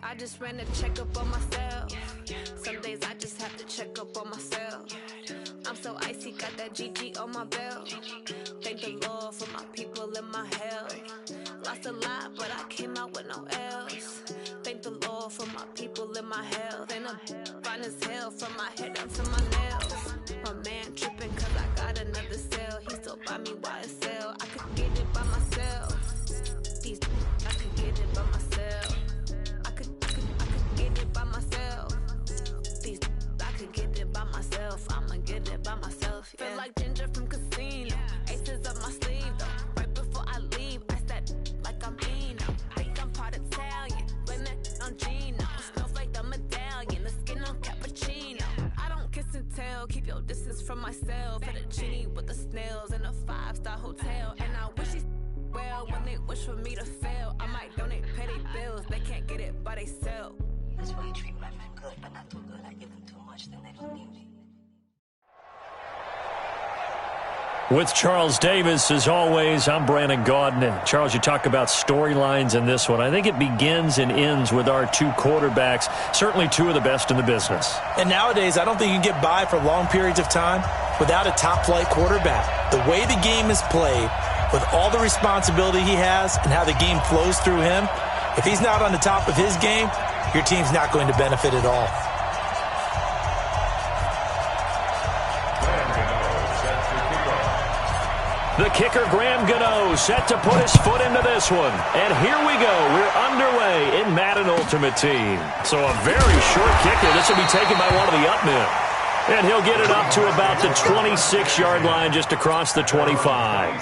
I just ran a checkup on myself. Some days I just have to check up on myself. I'm so icy, got that GG on my belt. Thank the Lord for my people and my health. Lost a lot, but I came out with no else. Thank the Lord for my people and my health. And I'm fine as hell from my head down to my nails. My man tripping cause I got another cell. He still buy me YSL. I could get it by myself. These I could get it by myself. I could get it by myself. These I could get it by myself. I'ma get it by myself. Yeah. Feel like Ginger from Casino. Aces up my sleeve though. Right before I leave, I start like I'm Eno. Think I'm part Italian. Blame that on Gino. Smells like the medallion. The skin on cappuccino. I don't kiss and tell. Keep your distance from myself. Fettuccine with the snails in a 5-star hotel. And I wish he's well when they wish for me to fail. I might donate petty bills. They can't get it by themselves.
That's why I treat my men good, but not too good. I give them too much, then they don't need me.
With Charles Davis, as always, I'm Brandon Gaudin. And Charles, you talk about storylines in this one. I think it begins and ends with our two quarterbacks, certainly two of the best in the business.
And nowadays, I don't think you can get by for long periods of time without a top-flight quarterback. The way the game is played, with all the responsibility he has and how the game flows through him, if he's not on the top of his game, your team's not going to benefit at all.
The kicker, Graham Gano, set to put his foot into this one. And here we go. We're underway in Madden Ultimate Team. So a very short kicker. This will be taken by one of the up men. And he'll get it up to about the 26-yard line, just across the 25.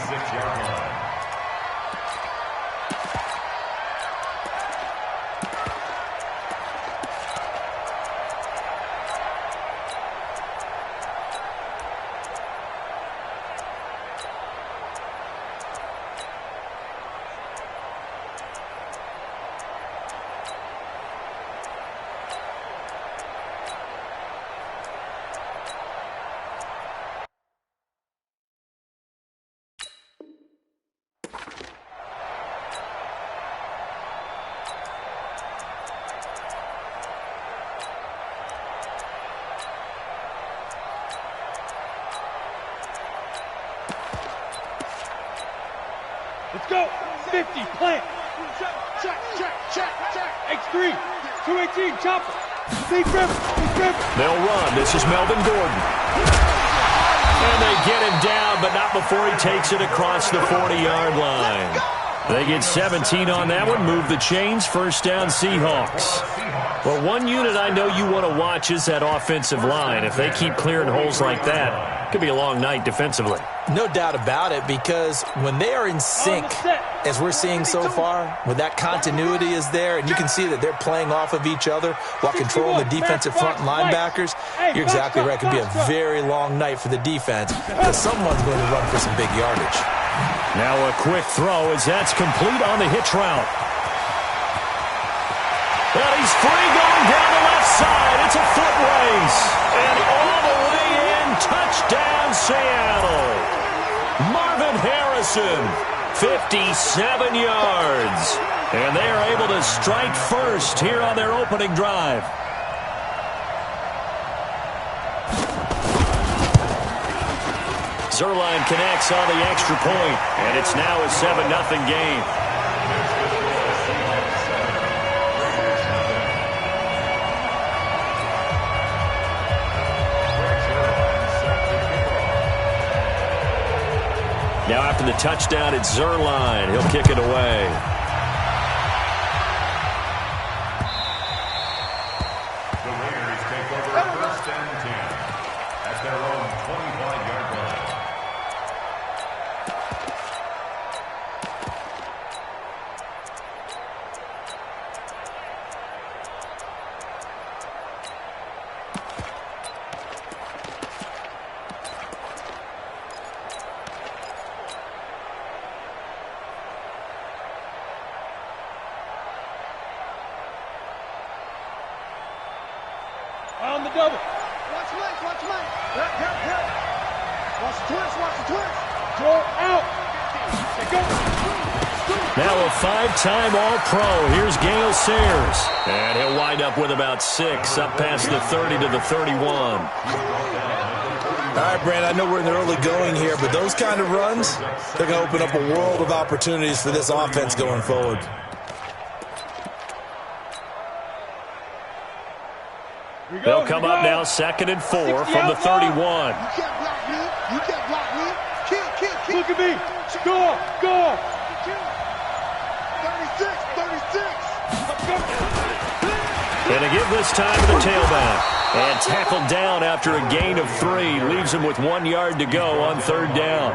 Let's go. 50, plant. Check. X3, 218, chopper. Steve Griffin.
They'll run. This is Melvin Gordon. And they get him down, but not before he takes it across the 40-yard line. They get 17 on that one. Move the chains. First down, Seahawks. Well, one unit I know you want to watch is that offensive line. If they keep clearing holes like that, it could be a long night defensively.
No doubt about it, because when they are in sync, as we're seeing so far, when that continuity is there, and you can see that they're playing off of each other while controlling the defensive front linebackers, you're exactly right. It could be a very long night for the defense, because someone's going to run for some big yardage.
Now a quick throw as that's complete on the hitch route. And he's free going down the left side. It's a foot race. And all the way in, touchdown Seattle. Marvin Harrison, 57 yards. And they are able to strike first here on their opening drive. Zuerlein connects on the extra point, and it's now a 7-0 game. Now after the touchdown, it's Zuerlein. He'll kick it away.
The Raiders take over 1st and 10 at their own 25-yard line.
On the double. Watch Mike, watch Mike. Yep. Watch the twist. Joe out. Go.
Now a 5-time All-Pro. Here's Gale Sayers. And he'll wind up with about 6, up past the 30 to the 31.
All right, Brand, I know we're in the early going here, but those kind of runs, they're going to open up a world of opportunities for this offense going forward.
They'll come up now 2nd and 4 from the 31.
You can't block me. Kill. Look at me. Go. 36.
And to give this time to the tailback. And tackled down after a gain of 3. Leaves him with 1 yard to go on 3rd down.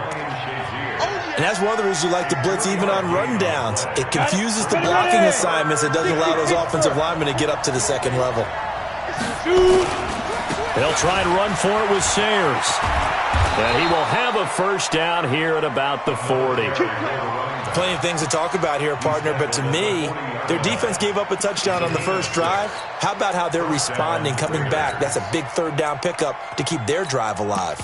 And that's one of the reasons you like to blitz even on rundowns. It confuses the blocking assignments. It doesn't allow those offensive linemen to get up to the 2nd level.
They'll try and run for it with Sayers. And he will have a 1st down here at about the 40.
Plenty of things to talk about here, partner, but to me, their defense gave up a touchdown on the first drive. How about how they're responding, coming back? That's a big 3rd down pickup to keep their drive alive.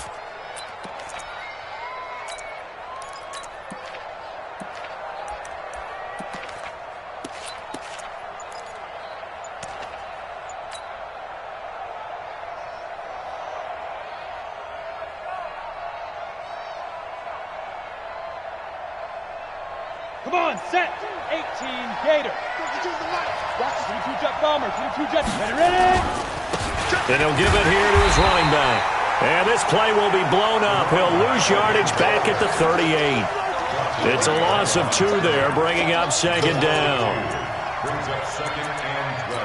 Come on, set. 18 Gator. Watch the 22-jet bomber. 22-jet. Ready.
And he'll give it here to his running back. And this play will be blown up. He'll lose yardage back at the 38. It's a loss of 2 there, bringing up 2nd down.
Brings up 2nd and 12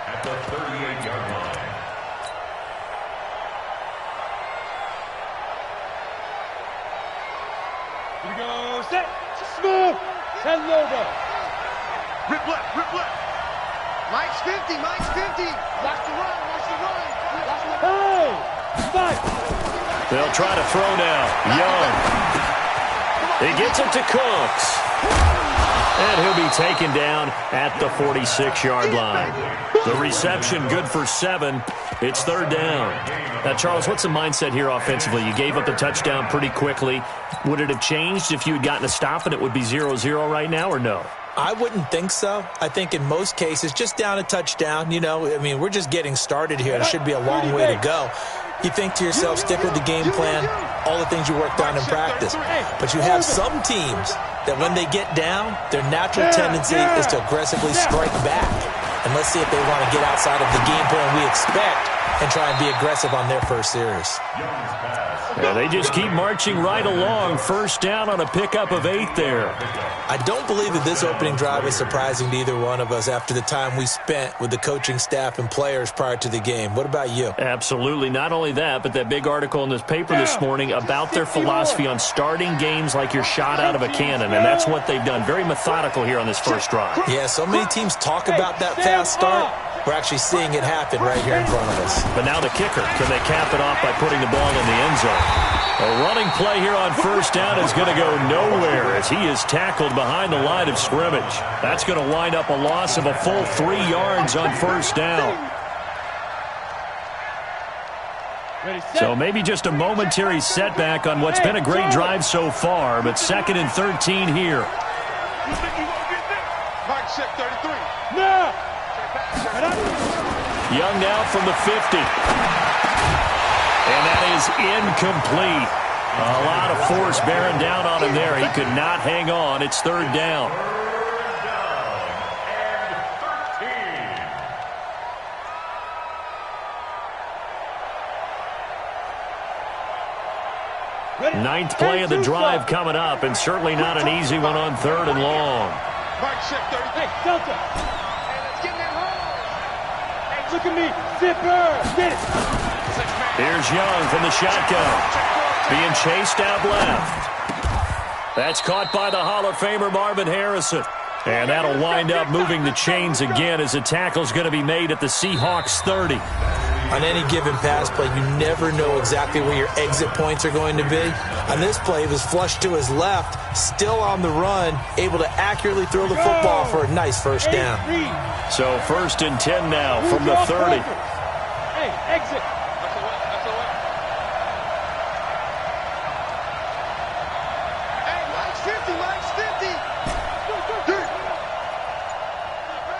at the 38-yard line.
Here we go. Set. Smooth. 10 Lobo. Rip left. Mike's 50. Watch the run. Hey! Fight.
They'll try to throw now. Young. He gets it to Cooks. And he'll be taken down at the 46-yard line. The reception good for 7. It's 3rd down. Now, Charles, what's the mindset here offensively? You gave up the touchdown pretty quickly. Would it have changed if you had gotten a stop and it would be 0-0 right now, or no?
I wouldn't think so. I think in most cases, just down a touchdown, we're just getting started here. There should be a long way to go. You think to yourself, stick with the game plan, all the things you worked on in practice. But you have some teams that when they get down, their natural tendency is to aggressively strike back. And let's see if they want to get outside of the game plan we expect and try and be aggressive on their first series.
Yeah, they just keep marching right along. 1st down on a pickup of 8 there.
I don't believe that this opening drive is surprising to either one of us after the time we spent with the coaching staff and players prior to the game. What about you?
Absolutely. Not only that, but that big article in this paper this morning about their philosophy on starting games like you're shot out of a cannon, and that's what they've done. Very methodical here on this first drive.
Yeah, so many teams talk about that fast start. We're actually seeing it happen right here in front of us.
But now the kicker. Can they cap it off by putting the ball in the end zone? A running play here on 1st down is going to go nowhere as he is tackled behind the line of scrimmage. That's going to wind up a loss of a full 3 yards on 1st down. So maybe just a momentary setback on what's been a great drive so far, but 2nd and 13 here.
No!
Young now from the 50. And that is incomplete. A lot of force bearing down on him there. He could not hang on. It's third down. Ninth play of the drive coming up, and certainly not an easy one on third and long.
Mark check 30. Hey, Delta. Hey, let's get that home. Hey, look at me. Zipper. Get it.
Here's Young from the shotgun. Being chased out left. That's caught by the Hall of Famer Marvin Harrison. And that'll wind up moving the chains again as the tackle's going to be made at the Seahawks 30.
On any given pass play, you never know exactly where your exit points are going to be. On this play, he was flushed to his left, still on the run, able to accurately throw the football for a nice first down.
So first and 10 now from the 30.
Hey, exit. Hey, Mike's 50, Mike's 50.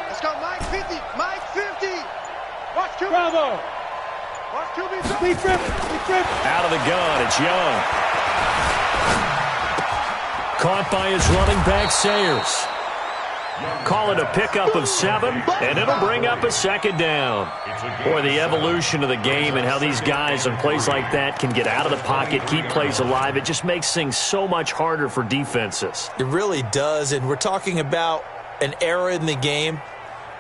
Let's go, Mike 50, Mike 50. Watch QB. Bravo. Watch QB. Be tripping.
Out of the gun, it's Young. Caught by his running back, Sayers. Call it a pickup of 7, and it'll bring up a second down. Boy, the evolution of the game and how these guys on plays like that can get out of the pocket, keep plays alive, it just makes things so much harder for defenses.
It really does, and we're talking about an era in the game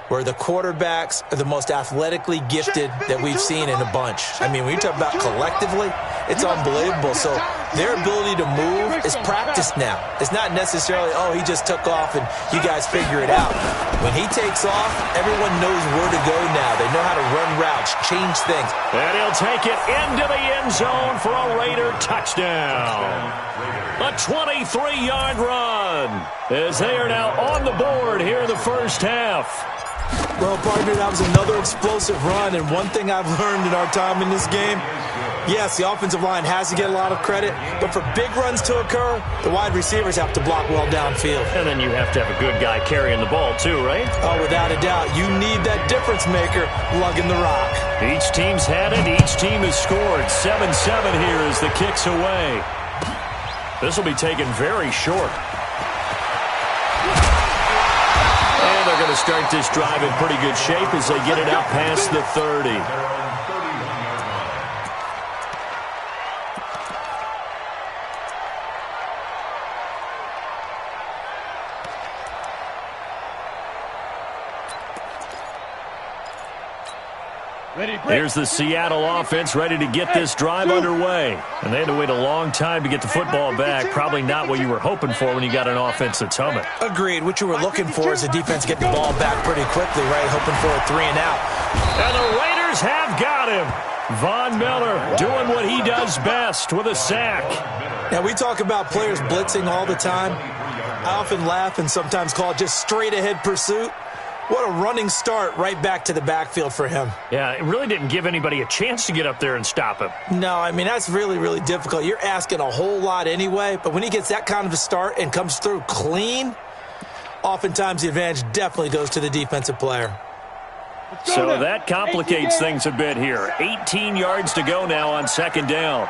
where the quarterbacks are the most athletically gifted that we've seen in a bunch. I mean, when you talk about collectively, it's unbelievable. So their ability to move is practiced now. It's not necessarily, oh, he just took off and you guys figure it out. When he takes off, everyone knows where to go now. They know how to run routes, change things.
And he'll take it into the end zone for a Raider touchdown. A 23-yard run as they are now on the board here in the first half.
Well, partner, that was another explosive run, and one thing I've learned in our time in this game, yes, the offensive line has to get a lot of credit, but for big runs to occur, the wide receivers have to block well downfield.
And then you have to have a good guy carrying the ball too, right?
Oh, without a doubt. You need that difference maker lugging the rock.
Each team's had it. Each team has scored. 7-7 here as the kick's away. This will be taken very short. And they're going to start this drive in pretty good shape as they get it out past the 30. Here's the Seattle offense ready to get this drive underway. And they had to wait a long time to get the football back. Probably not what you were hoping for when you got an offense that's humming.
Agreed. What you were looking for is the defense getting the ball back pretty quickly, right? Hoping for a 3 and out.
And the Raiders have got him. Von Miller doing what he does best with a sack.
Now, we talk about players blitzing all the time. I often laugh and sometimes call it just straight-ahead pursuit. What a running start right back to the backfield for him.
Yeah, it really didn't give anybody a chance to get up there and stop him.
No, I mean, that's really, really difficult. You're asking a whole lot anyway, but when he gets that kind of a start and comes through clean, oftentimes the advantage definitely goes to the defensive player.
So that complicates things a bit here. 18 yards to go now on second down.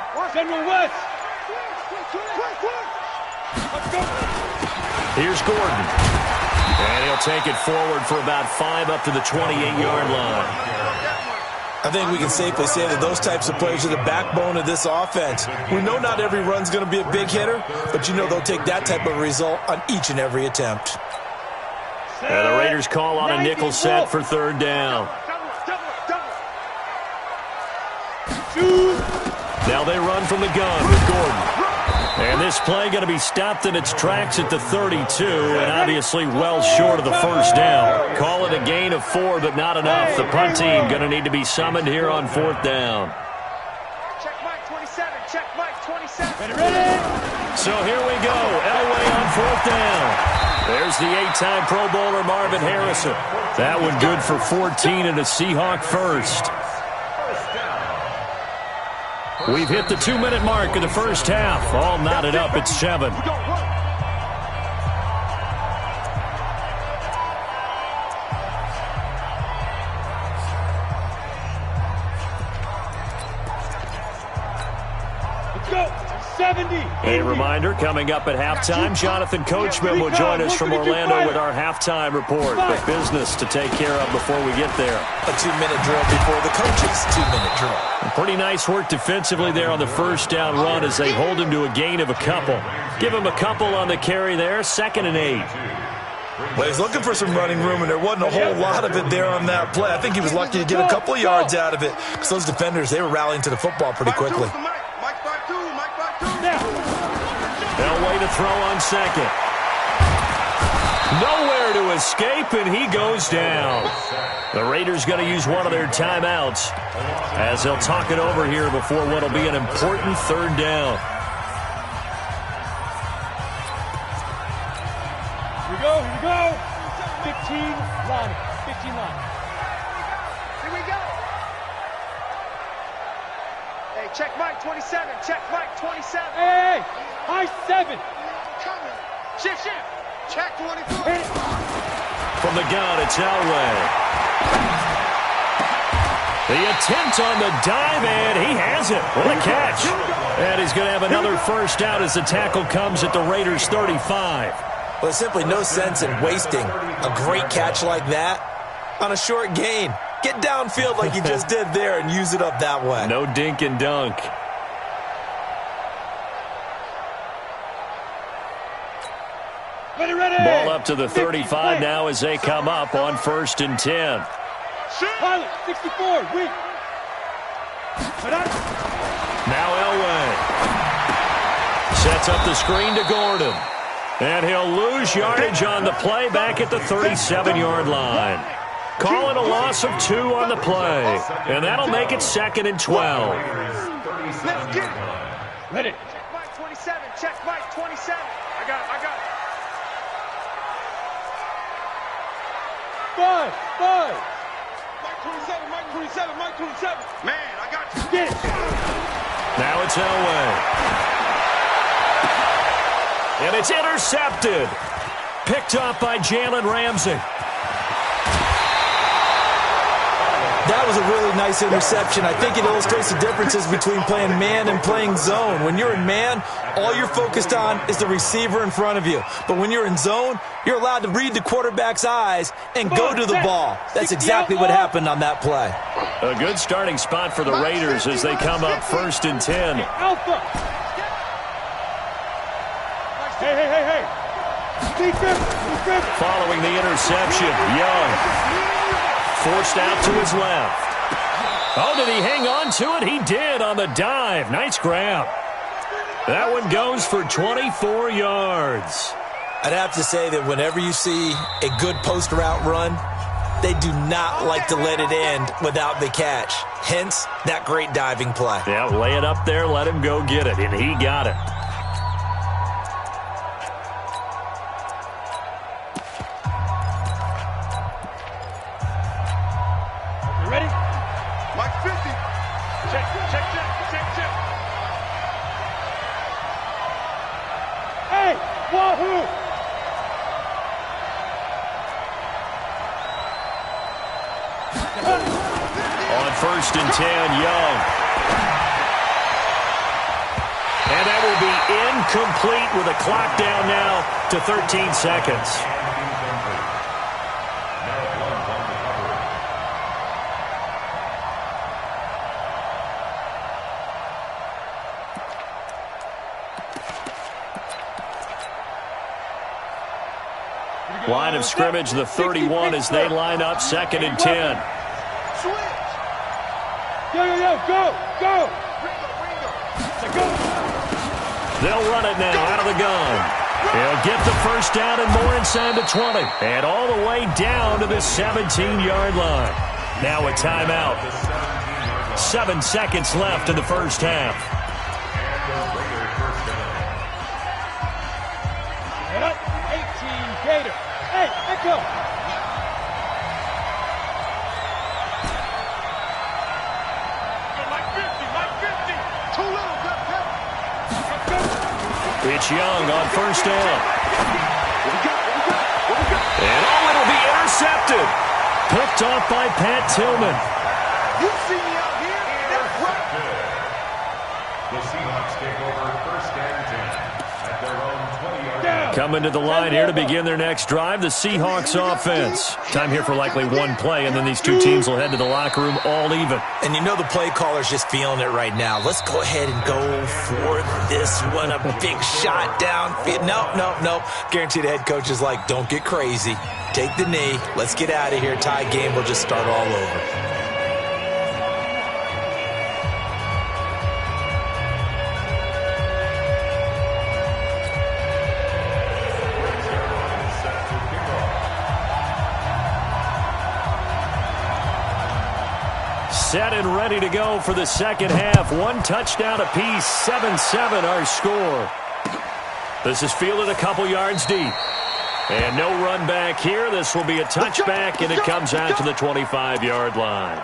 Here's Gordon. And he'll take it forward for about 5 up to the 28-yard line.
I think we can safely say that those types of players are the backbone of this offense. We know not every run's going to be a big hitter, but you know they'll take that type of result on each and every attempt.
And the Raiders call on a nickel set for third down. Now they run from the gun with Gordon. And this play going to be stopped in its tracks at the 32, and obviously well short of the first down. Call it a gain of 4, but not enough. The punt team going to need to be summoned here on fourth down.
Check Mike 27. Check Mike 27.
So here we go. Elway on fourth down. There's the 8-time Pro Bowler Marvin Harrison. That one good for 14 and a Seahawk first. We've hit the 2-minute mark of the first half. All knotted up at 7.
Let's go. 7.
A reminder, coming up at halftime, Jonathan Coachman will join us from Orlando with our halftime report. But business to take care of before we get there.
A 2-minute drill before the coach's 2-minute drill.
Pretty nice work defensively there on the first down run as they hold him to a gain of a couple. Give him a couple on the carry there, 2nd and 8.
Well, he's looking for some running room, and there wasn't a whole lot of it there on that play. I think he was lucky to get a couple of yards out of it because those defenders, they were rallying to the football pretty quickly.
They'll wait to throw on 2nd. Nowhere to escape, and he goes down. The Raiders going to use one of their timeouts as they'll talk it over here before what will be an important 3rd down.
Here we go. 15 line. 15 line.
Here we go. Hey, check Mike 27. Check Mike 27.
Hey, high 7.
Shift. Check 24.
From the gun, it's Elway. The attempt on the dive, and he has it. What a catch. And he's going to have another first down as the tackle comes at the Raiders' 35.
Well, there's simply no sense in wasting a great catch like that on a short gain. Get downfield like you just did there and use it up that way.
No dink and dunk.
Ready.
Ball up to the 35 now as they come up on 1st and 10.
Pilot, 64, weak.
Now Elway sets up the screen to Gordon. And he'll lose yardage on the play back at the 37-yard line. Call it a loss of 2 on the play. And that'll make it 2nd and 12.
Let's get it.
Ready.
Check Mike 27. Check Mike 27. I got it.
5.
Mike 27. Man, I got you.
Get it.
Now it's Elway. And it's intercepted. Picked up by Jalen Ramsey.
That was a really nice interception. I think it illustrates the differences between playing man and playing zone. When you're in man, all you're focused on is the receiver in front of you. But when you're in zone, you're allowed to read the quarterback's eyes and go to the ball. That's exactly what happened on that play.
A good starting spot for the Raiders as they come up 1st and 10.
Alpha. Hey. Defense.
Following the interception, Young forced out to his left. Oh, did he hang on to it? He did on the dive. Nice grab. That one goes for 24 yards.
I'd have to say that whenever you see a good post route run, they do not like to let it end without the catch. Hence, that great diving play.
Yeah, lay it up there, let him go get it, and he got it.
You ready?
Mike 50. Check.
Hey, wahoo!
On 1st and 10, Young. And that will be incomplete with a clock down now to 13 seconds. Line of scrimmage, the 31 as they line up 2nd and 10.
Go!
They'll run it now out of the gun. He'll get the first down and more inside the 20. And all the way down to the 17-yard line. Now a timeout. 7 seconds left in the first half.
18 Gator. Hey, Echo.
It's Young on first down. And it'll be intercepted. Picked off by Pat Tillman.
You see me out here? That's right.
The Seahawks take over 1st and
Coming to the line here to begin their next drive, the Seahawks offense. Time here for likely one play, and then these two teams will head to the locker room all even.
And you know the play caller's just feeling it right now. Let's go ahead and go for this one. A big shot downfield. Nope. Guarantee the head coach is like, don't get crazy. Take the knee. Let's get out of here. Tie game will just start all over.
Set and ready to go for the second half. One touchdown apiece, 7-7 our score. This is fielded a couple yards deep. And no run back here. This will be a touchback, and it comes out to the 25-yard line.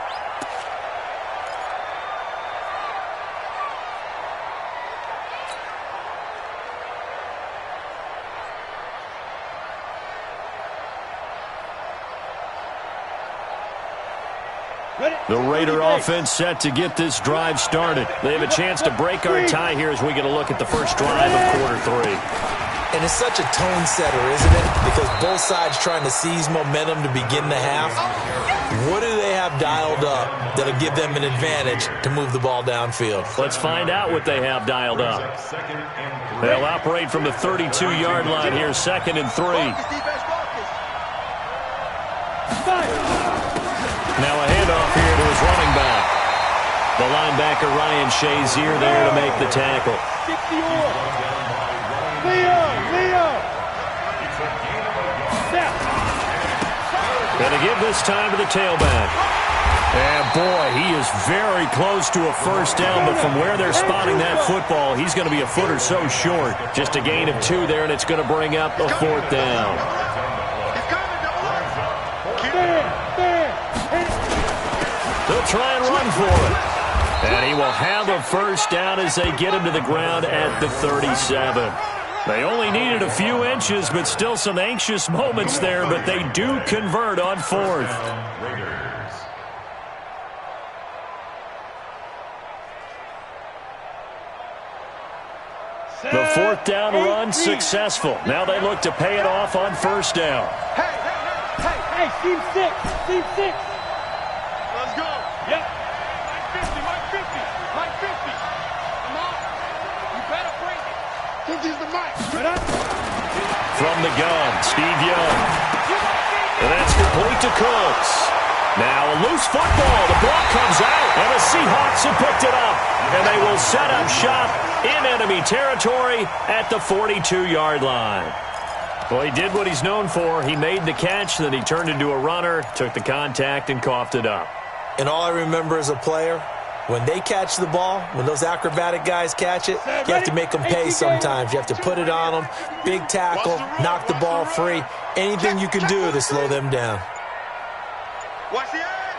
The Raider offense set to get this drive started. They have a chance to break our tie here as we get a look at the first drive of quarter three.
And it's such a tone setter, isn't it? Because both sides trying to seize momentum to begin the half. What do they have dialed up that'll give them an advantage to move the ball downfield?
Let's find out what they have dialed up. They'll operate from the 32-yard line here, 2nd and 3. Now a handoff here to his running back. The linebacker Ryan Shazier there to make the tackle. Going to give this time to the tailback. And boy, he is very close to a first down, but from where they're spotting that football, he's going to be a foot or so short. Just a gain of 2 there, and it's going to bring up a 4th down. They'll try and run for it. And he will have a first down as they get him to the ground at the 37. They only needed a few inches, but still some anxious moments there, but they do convert on 4th. The 4th down run successful. Now they look to pay it off on first down.
Hey, team 6. Let's go. Yep. Mike 50. Come on. You better break it. This is the mic.
From the gun, Steve Young. And that's complete to Cooks. Now a loose football. The block comes out, and the Seahawks have picked it up. And they will set up shop in enemy territory at the 42-yard line. Well, he did what he's known for. He made the catch, then he turned into a runner, took the contact, and coughed it up.
And all I remember as a player, when they catch the ball, when those acrobatic guys catch it, you have to make them pay sometimes. You have to put it on them, big tackle, knock the ball free. Anything you can do to slow them down.
Watch the eye.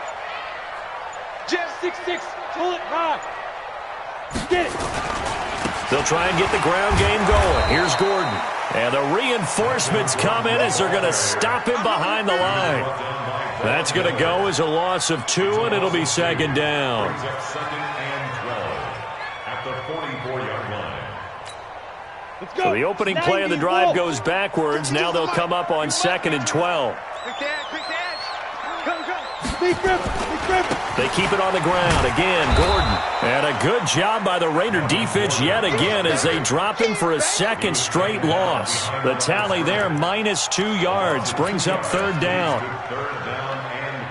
Jet 6-6, pull it high. Get it.
They'll try and get the ground game going. Here's Gordon. And the reinforcements come in as they're going to stop him behind the line. That's going to go as a loss of 2, and it'll be 2nd down.
2nd and 12 at the 44-yard line.
So the opening play of the drive goes backwards. Now they'll come up on 2nd and 12.
Quick edge. Big grip.
They keep it on the ground. Again, Gordon. And a good job by the Raider defense yet again as they drop him for a 2nd straight loss. The tally there, minus 2 yards, brings up 3rd down.
3rd down and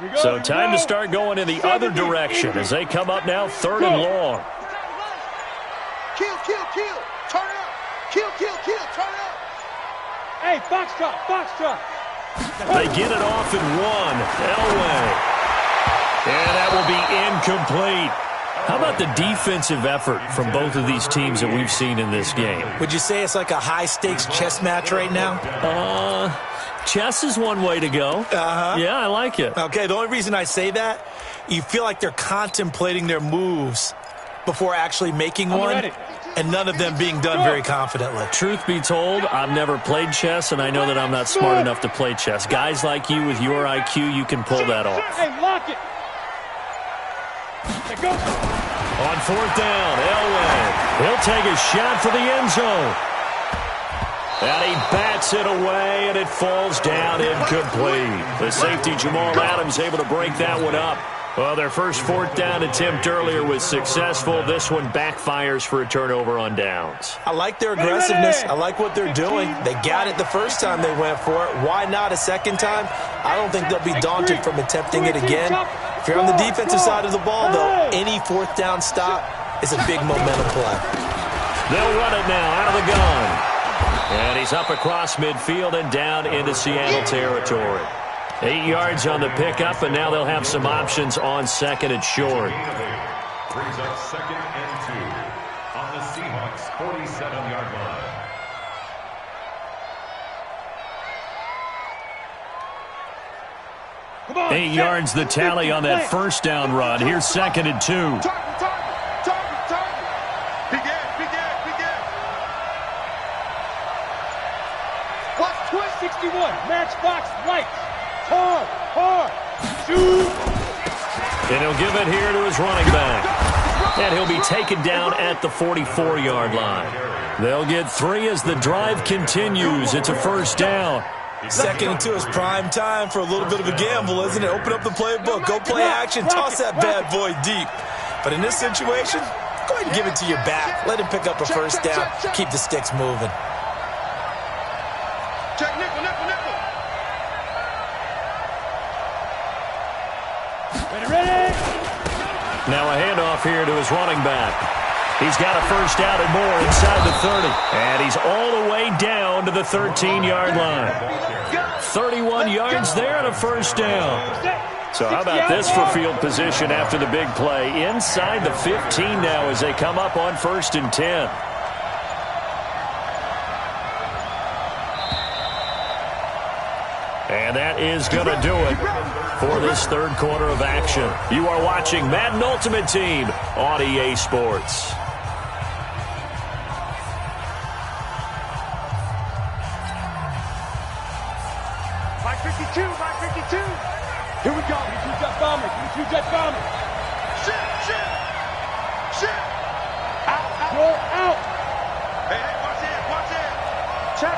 14. So time to start going in the other direction as they come up now 3rd and long.
Kill. Turn it up. Kill. Turn it up. Hey, Foxtrot.
They get it off in 1. Elway. And that will be incomplete. How about the defensive effort from both of these teams that we've seen in this game?
Would you say it's like a high-stakes chess match right now?
Chess is one way to go. Yeah, I like it.
Okay, the only reason I say that, you feel like they're contemplating their moves before actually making one.
Ready.
and none of them being done very confidently.
Truth be told, I've never played chess, and I know that I'm not smart enough to play chess. Guys like you with your IQ, you can pull that off.
Hey, lock it. Hey, go.
On fourth down, Elway. He'll take a shot for the end zone. And he bats it away, and it falls down incomplete. The safety, Jamal Adams, able to break that one up. Well, their first fourth down attempt earlier was successful. This one backfires for a turnover on downs.
I like their aggressiveness. I like what they're doing. They got it the first time they went for it. Why not a second time? I don't think they'll be daunted from attempting it again. If you're on the defensive side of the ball, though, any fourth down stop is a big momentum play.
They'll run it now out of the gun. And he's up across midfield and down into Seattle territory. 8 yards on the pickup, and now they'll have some options on second and short.
Brings up second and 2 on the Seahawks' 47-yard line.
Come on,
8 yards the tally on that first down run. Here's second and 2.
Target. Begin. Watch 1261. Matchbox right. Hard. Shoot.
And he'll give it here to his running back. And he'll be taken down at the 44-yard line. They'll get 3 as the drive continues. It's a first down.
Second and 2 is prime time for a little bit of a gamble, isn't it? Open up the playbook, go play action, toss that bad boy deep. But in this situation, go ahead and give it to your back. Let him pick up a first down. Keep the sticks moving.
Check nickel. Ready.
Now a handoff here to his running back. He's got a first down and more inside the 30. And he's all the way down to the 13-yard line. 31 yards there and a first down. So how about this for field position after the big play? Inside the 15 now as they come up on first and 10. And that is going to do it for this third quarter of action. You are watching Madden Ultimate Team on EA Sports.
Mike 52. Here we go. You choose that bomber. Shit. Out. You're out. Hey, watch it. Check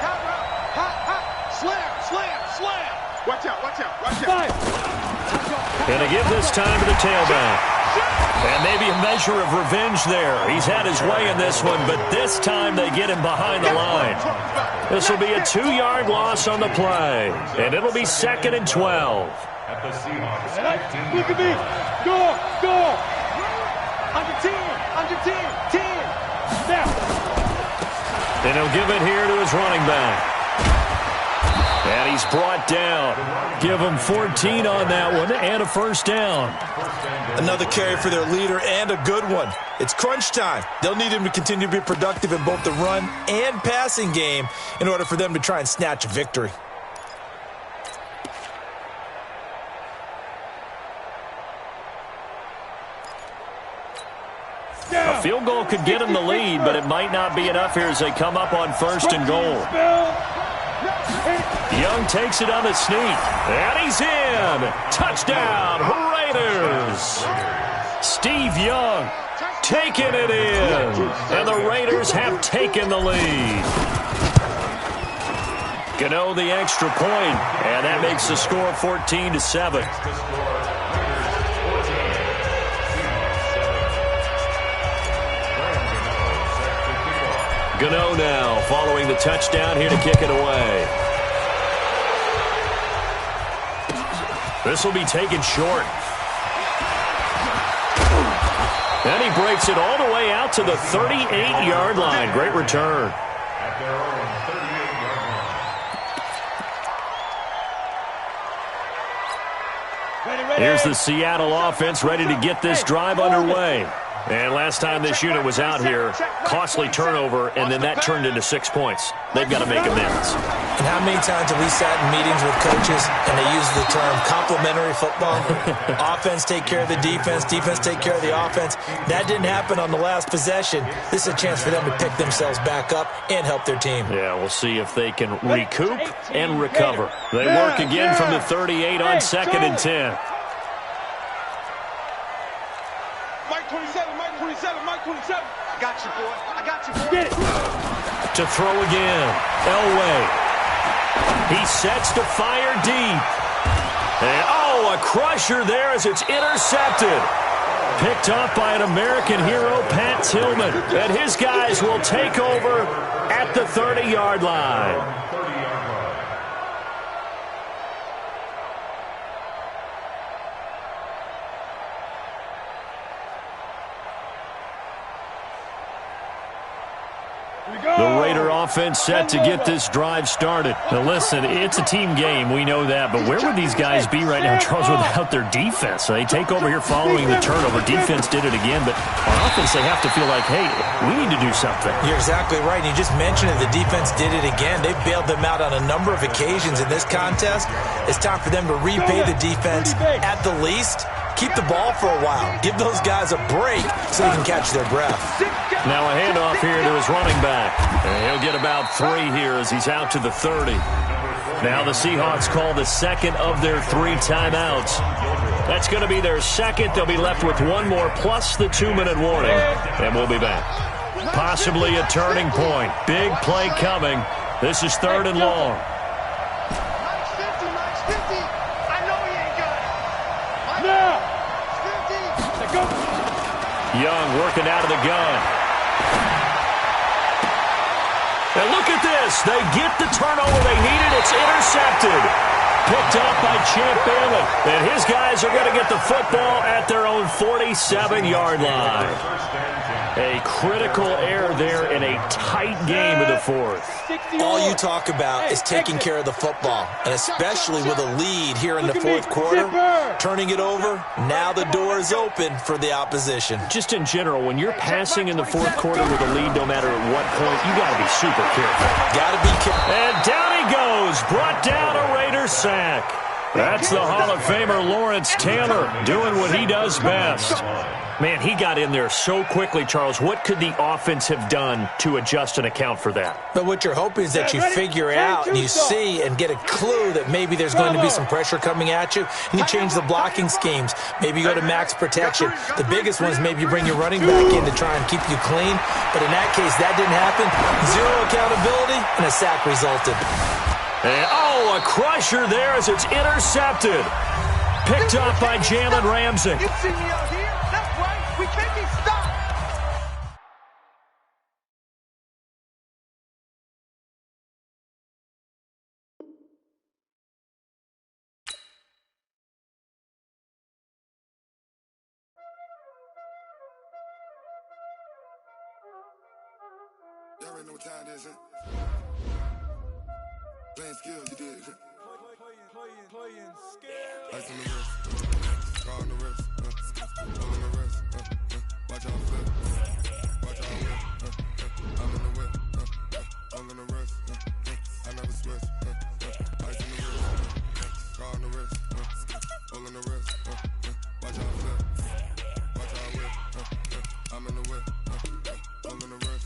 hot route. Hot. Slam. Watch out.
And to give this time to the tailback. And maybe a measure of revenge there. He's had his way in this one, but this time they get him behind the line. This will be a 2-yard loss on the play. And it'll be second and 12.
At the Seahawks.
Look at me. Go. Under 10. Now.
And he'll give it here to his running back. And he's brought down. Give him 14 on that one and a first down.
Another carry for their leader and a good one. It's crunch time. They'll need him to continue to be productive in both the run and passing game in order for them to try and snatch a victory.
A field goal could get him the lead, but it might not be enough here as they come up on first and goal. Young takes it on the sneak, and he's in. Touchdown, Raiders. Steve Young taking it in, and the Raiders have taken the lead. Gano the extra point, and that makes the score 14-7. Gano now following the touchdown here to kick it away. This will be taken short. And he breaks it all the way out to the 38-yard line. Great return.
At their own 38-yard line.
Here's the Seattle offense ready to get this drive underway. And last time this unit was out here, costly turnover, and then that turned into 6 points. They've got to make amends.
And how many times have we sat in meetings with coaches and they use the term complementary football? Offense take care of the defense, defense take care of the offense. That didn't happen on the last possession. This is a chance for them to pick themselves back up and help their team.
Yeah, we'll see if they can recoup and recover. They work again from the 38 on 2nd and 10.
Mike 27, Mike 27, Mike 27. I got you, boy. I got you, boy.
Get it.
To throw again, Elway. He sets to fire deep. And, a crusher there as it's intercepted. Picked up by an American hero, Pat Tillman. And his guys will take over at the 30-yard line. The Raider offense set to get this drive started. Now listen, it's a team game, we know that, but where would these guys be right now, Charles, without their defense? They take over here following the turnover. Defense did it again, but on offense they have to feel like, hey, we need to do something.
You're exactly right. You just mentioned it. The defense did it again. They bailed them out on a number of occasions in this contest. It's time for them to repay the defense at the least. Keep the ball for a while. Give those guys a break so they can catch their breath.
Now a handoff here to his running back. And he'll get about 3 here as he's out to the 30. Now the Seahawks call the second of their 3 timeouts. That's going to be their second. They'll be left with 1 more plus the 2-minute warning. And we'll be back. Possibly a turning point. Big play coming. This is 3rd and long. Young working out of the gun. And look at this. They get the turnover they needed. It's intercepted. Picked up by Champ Bailey. And his guys are going to get the football at their own 47-yard line. A critical error there in a tight game of the 4th.
All you talk about is taking care of the football, and especially with a lead here in the 4th quarter. Turning it over, now the door is open for the opposition.
Just in general, when you're passing in the 4th quarter with a lead, no matter at what point, you got to be super careful.
Got to be careful.
And down he goes, brought down a Raider sack. That's the Hall of Famer Lawrence Taylor doing what he does best. Man, he got in there so quickly, Charles. What could the offense have done to adjust and account for that?
But what you're hoping is that you figure out and you see and get a clue that maybe there's going to be some pressure coming at you, and you change the blocking schemes. Maybe you go to max protection. The biggest one is maybe you bring your running back in to try and keep you clean. But in that case, that didn't happen. 0 accountability, and a sack resulted.
And, a crusher there as it's intercepted. Picked up by Jalen Ramsey.
You see me out here? That's right. We can't be stopped.
Y'all already know what time it is, huh? Playing skills, you did. Playing skills. Ice on the wrist, car on the wrist, all on the wrist, watch out flip, watch out whip, I'm in the whip, all on the wrist, I never switch, ice on the wrist, car on the wrist, all on the wrist, watch out flip, watch out whip, I'm in the whip, all on the wrist.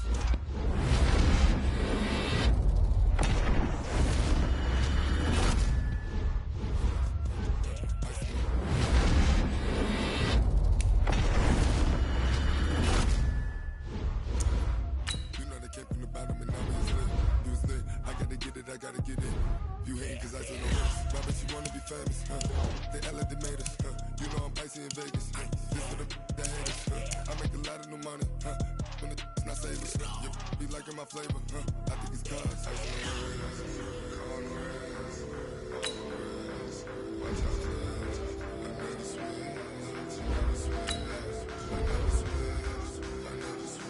I gotta get it. You hating cause I said no worse. Why bet you wanna be famous? They act like they made us. You know I'm icy in Vegas. This for the that hate us. I make a lot of new money. When it's not savers. You be liking my flavor. I think it's cause. Ice on the wrist. On the wrist. On the wrist. Watch out for this. I never switch. I never switch. I never switch. I never switch.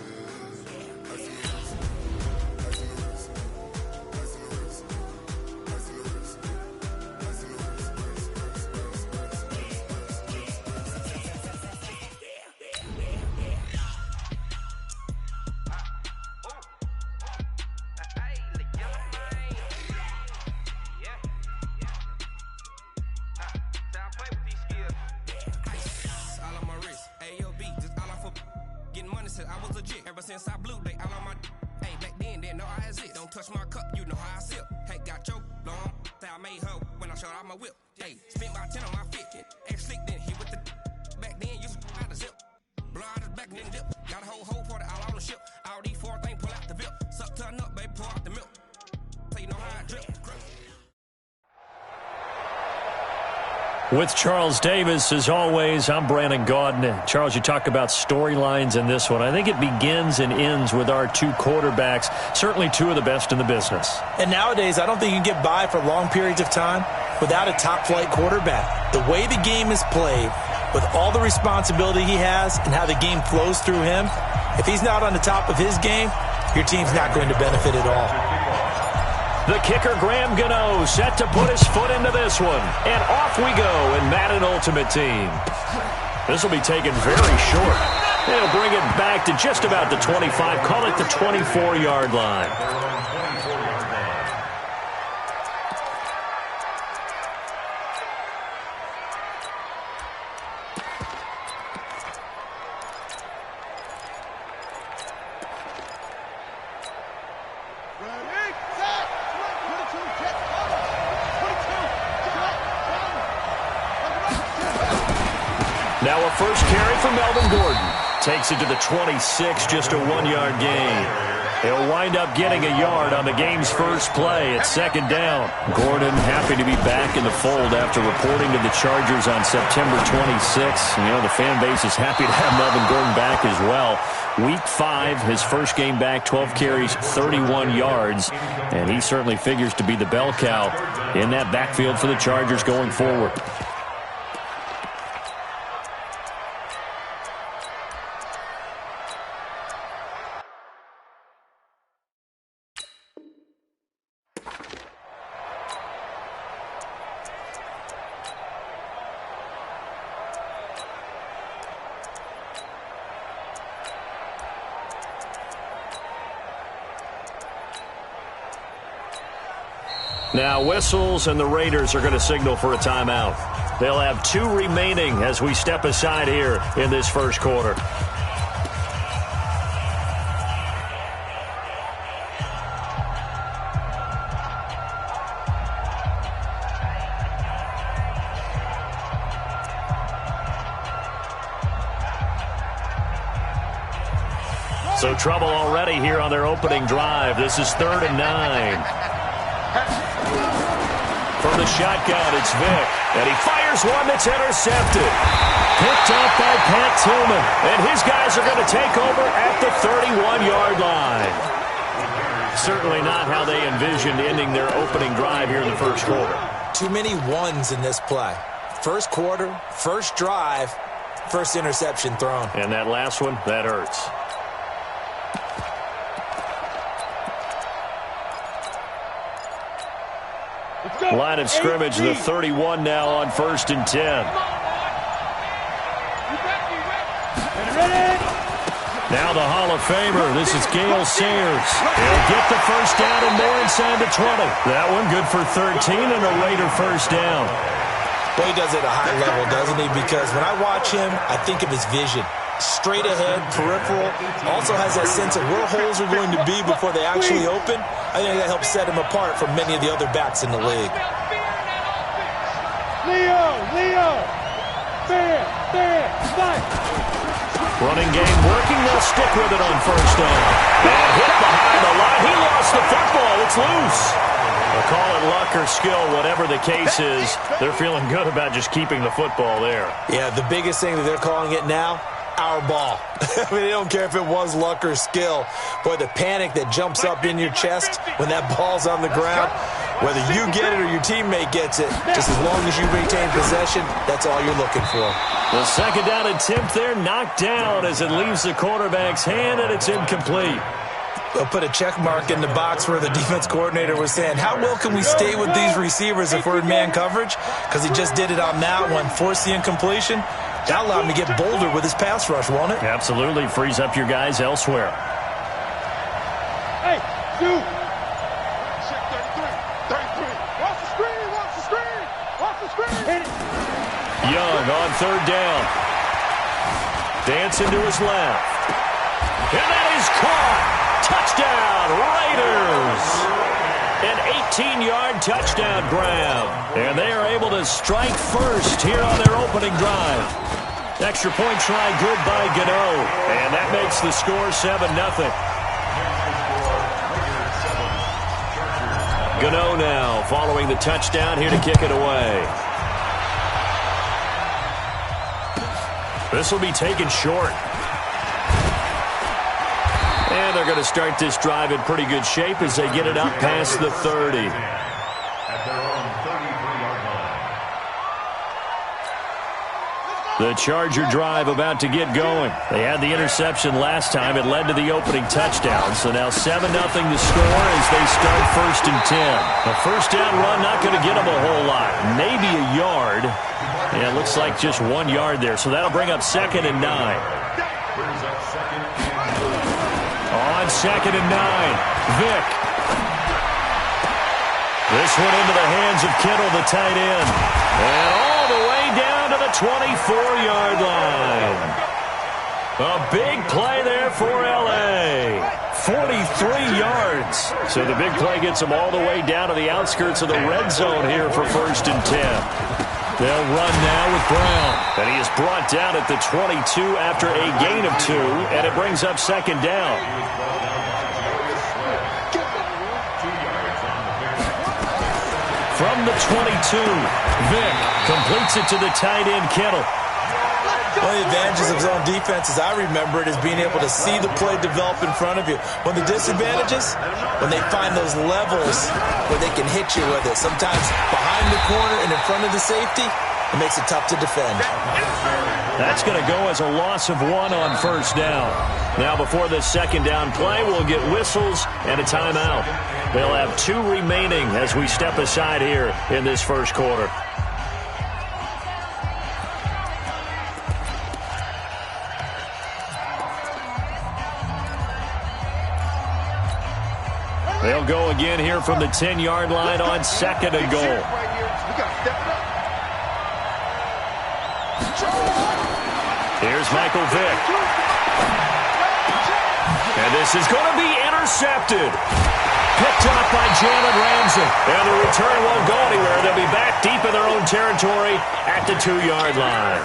Ice on the wrist. Ice on the wrist.
said I was legit. Ever since I blew, they all on my hey, back then, didn't know I exist. Don't touch my cup, you know how I sip. Hey, got choked, long. Say I made her when I showed out my whip. Hey, spent about 10 on my fit. Ex-slick, then hit with the back then, used to out the zip. Blow out his back, then dip. Got a whole party all on the ship. All these 4 things, pull out the VIP. Suck, turn up, baby, pour out the milk. So you know how I drip.
With Charles Davis, as always, I'm Brandon Gaudin. Charles, you talk about storylines in this one. I think it begins and ends with our 2 quarterbacks, certainly 2 of the best in the business.
And nowadays, I don't think you can get by for long periods of time without a top-flight quarterback. The way the game is played, with all the responsibility he has and how the game flows through him, if he's not on the top of his game, your team's not going to benefit at all.
The kicker, Graham Gano, set to put his foot into this one. And off we go in Madden Ultimate Team. This will be taken very short. They'll bring it back to just about the 25. Call it the 24-yard line. Now a first carry for Melvin Gordon. Takes it to the 26, just a 1-yard gain. He'll wind up getting a yard on the game's first play at 2nd down. Gordon happy to be back in the fold after reporting to the Chargers on September 26. You know, the fan base is happy to have Melvin Gordon back as well. Week 5, his first game back, 12 carries, 31 yards. And he certainly figures to be the bell cow in that backfield for the Chargers going forward. Now whistles, and the Raiders are going to signal for a timeout. They'll have 2 remaining as we step aside here in this first quarter. So trouble already here on their opening drive. This is 3rd and 9. From the shotgun, it's Vick. And he fires one that's intercepted. Picked up by Pat Tillman. And his guys are going to take over at the 31-yard line. Certainly not how they envisioned ending their opening drive here in the first quarter.
Too many ones in this play. First quarter, first drive, first interception thrown.
And that last one, that hurts. Line of scrimmage, the 31 now on 1st and 10. Now the Hall of Famer, this is Gale Sayers. He'll get the first down and more inside the 20. That one good for 13 and a Raider first down.
Well, he does it at a high level, doesn't he? Because when I watch him, I think of his vision. Straight ahead, peripheral, also has that sense of where holes are going to be before they actually open. I think that helps set him apart from many of the other backs in the league.
Leo, fair, fight.
Running game working, they'll stick with it on first down. And hit behind the line, he lost the football, it's loose. They'll call it luck or skill, whatever the case is. They're feeling good about just keeping the football there.
Yeah, the biggest thing that they're calling it now, our ball. I mean, they don't care if it was luck or skill. Boy, the panic that jumps up in your chest when that ball's on the ground, whether you get it or your teammate gets it, just as long as you maintain possession, that's all you're looking for.
The 2nd down attempt there knocked down as it leaves the quarterback's hand, and it's incomplete.
They'll put a check mark in the box where the defense coordinator was saying, how well can we stay with these receivers if we're in man coverage? Because he just did it on that one, forced the incompletion. That allowed him to get bolder with his pass rush, won't it?
Absolutely. Frees up your guys elsewhere.
Hey, shoot. Check 33. Watch the screen. Hit it.
Young on 3rd down. Dancing to his left. And that is caught. Touchdown, Raiders. An 18-yard touchdown grab. And they are able to strike first here on their opening drive. Extra point try good by Gano. And that makes the score 7-0. Gano now following the touchdown here to kick it away. This will be taken short. And they're going to start this drive in pretty good shape as they get it up past the 30.
At their own 33-yard line.
The Charger drive about to get going. They had the interception last time. It led to the opening touchdown. So now 7-0 the score as they start 1st and 10. A first down run not going to get them a whole lot. Maybe a yard. Yeah, it looks like just 1 yard there. So that'll bring up 2nd and 9.
Brings up 2nd and 9.
On 2nd and 9, Vick. This one into the hands of Kittle, the tight end. And all the way down to the 24-yard line. A big play there for L.A. 43 yards. So the big play gets them all the way down to the outskirts of the red zone here for 1st and 10. They'll run now with Brown. And he is brought down at the 22 after a gain of 2, and it brings up 2nd down. From the 22, Vick completes it to the tight end, Kittle.
One of the advantages of zone defense, as I remember it, is being able to see the play develop in front of you. One of the disadvantages, when they find those levels where they can hit you with it. Sometimes behind the corner and in front of the safety, it makes it tough to defend.
That's going to go as a loss of 1 on 1st down. Now before this 2nd down play, we'll get whistles and a timeout. They'll have 2 remaining as we step aside here in this 1st quarter. They'll go again here from the 10-yard line on 2nd and goal. Here's Michael Vick. And this is going to be intercepted. Picked up by Jalen Ramsey. And the return won't go anywhere. They'll be back deep in their own territory at the 2-yard line.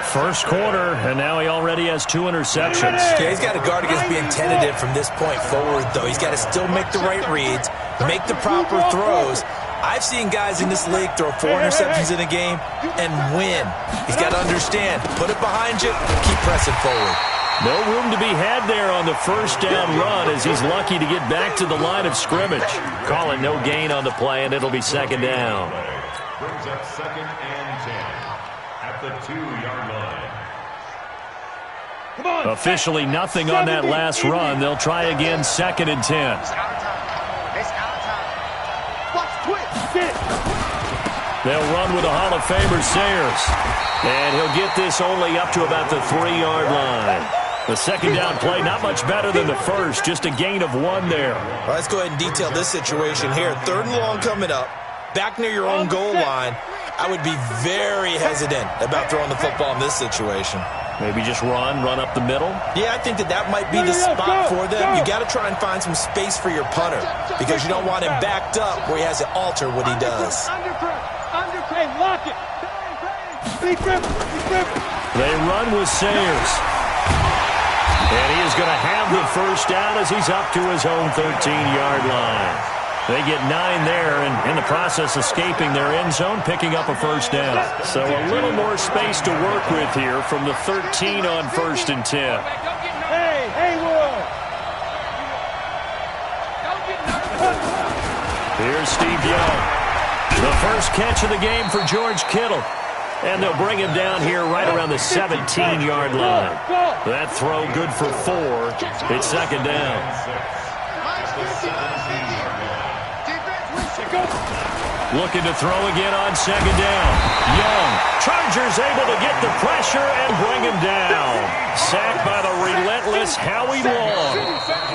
1st quarter, and now he already has 2 interceptions.
Yeah, he's got to guard against being tentative from this point forward, though. He's got to still make the right reads, make the proper throws. I've seen guys in this league throw 4 interceptions in a game and win. He's got to understand, put it behind you, keep pressing forward.
No room to be had there on the 1st down run as he's lucky to get back to the line of scrimmage. Call it no gain on the play, and it'll be 2nd down.
Brings up 2nd and 10 at the 2-yard line.
Officially nothing on that last run. They'll try again 2nd and 10. They'll run with the Hall of Famer Sayers. And he'll get this only up to about the 3-yard line. The 2nd down play, not much better than the first, just a gain of 1 there.
Well, let's go ahead and detail this situation here. 3rd and long coming up, back near your own goal line. I would be very hesitant about throwing the football in this situation.
Maybe just run up the middle?
Yeah, I think that might be the spot for them. You got to try and find some space for your punter because you don't want him backed up where he has to alter what he does.
Lock it.
They run with Sayers. And he is going to have the 1st down as he's up to his own 13-yard line. They get 9 there, and in the process escaping their end zone, picking up a 1st down. So a little more space to work with here from the 13 on 1st and 10.
Hey, Haywood!
Here's Steve Young. The first catch of the game for George Kittle. And they'll bring him down here right around the 17-yard line. That throw good for 4. It's 2nd down. Looking to throw again on 2nd down. Young. Chargers able to get the pressure and bring him down. Sacked by the relentless Howie Long.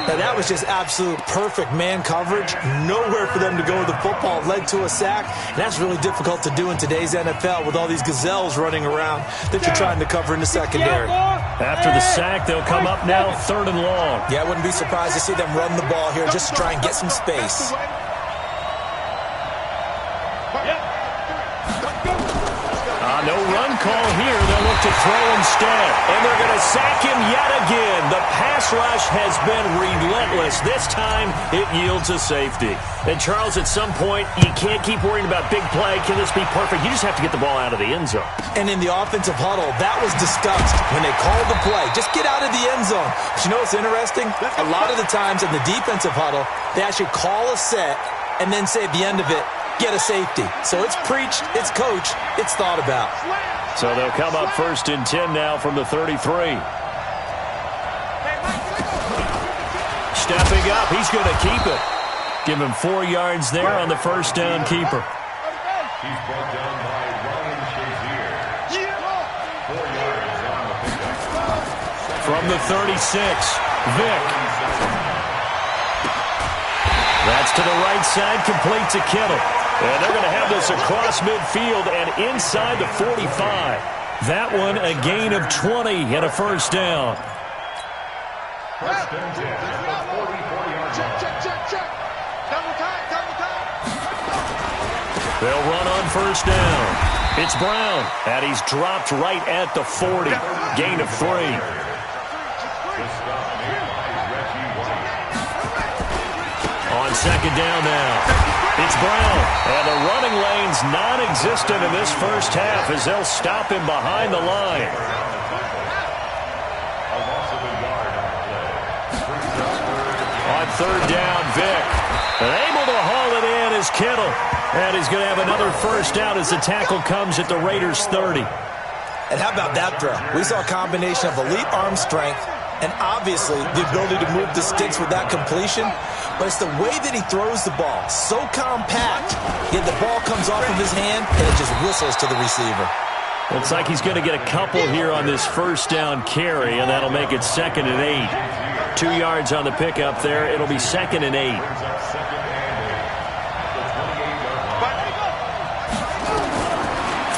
Now that was just absolute perfect man coverage. Nowhere for them to go with the football. Led to a sack. And that's really difficult to do in today's NFL with all these gazelles running around that you're trying to cover in the secondary.
After the sack, they'll come up now 3rd and long.
Yeah, I wouldn't be surprised to see them run the ball here just to try and get some space.
No run call here. They'll look to throw instead. And they're going to sack him yet again. The pass rush has been relentless. This time, it yields a safety. And, Charles, at some point, you can't keep worrying about big play. Can this be perfect? You just have to get the ball out of the end zone.
And in the offensive huddle, that was discussed when they called the play. Just get out of the end zone. But you know what's interesting? A lot of the times in the defensive huddle, they actually call a set and then say at the end of it, get a safety. So it's preached, it's coached, it's thought about.
So they'll come up 1st and 10 now from the 33. Stepping up, he's going to keep it. Give him 4 yards there on the 1st down keeper.
He's brought down by Ryan Shazier. 4 yards on the pickup.
From the 36, Vick. That's to the right side, complete to Kittle. And they're going to have this across midfield and inside the 45. That one a gain of 20 and a 1st down.
1st and 10 at the 44-yard line.
Check. Double time.
They'll run on 1st down. It's Brown, and he's dropped right at the 40. Gain of 3.
The stop made by Reggie White.
On 2nd down now. It's Brown, and the running lane's non-existent in this 1st half as they'll stop him behind the line.
A loss of a yard on the play.
On 3rd down, Vick. And able to haul it in is Kittle. And he's going to have another 1st down as the tackle comes at the Raiders' 30.
And how about that throw? We saw a combination of elite arm strength and obviously the ability to move the sticks with that completion. But it's the way that he throws the ball. So compact, yet the ball comes off of his hand and it just whistles to the receiver.
Looks like he's going to get a couple here on this 1st down carry, and that'll make it 2nd and 8. 2 yards on the pickup there. It'll be 2nd and 8.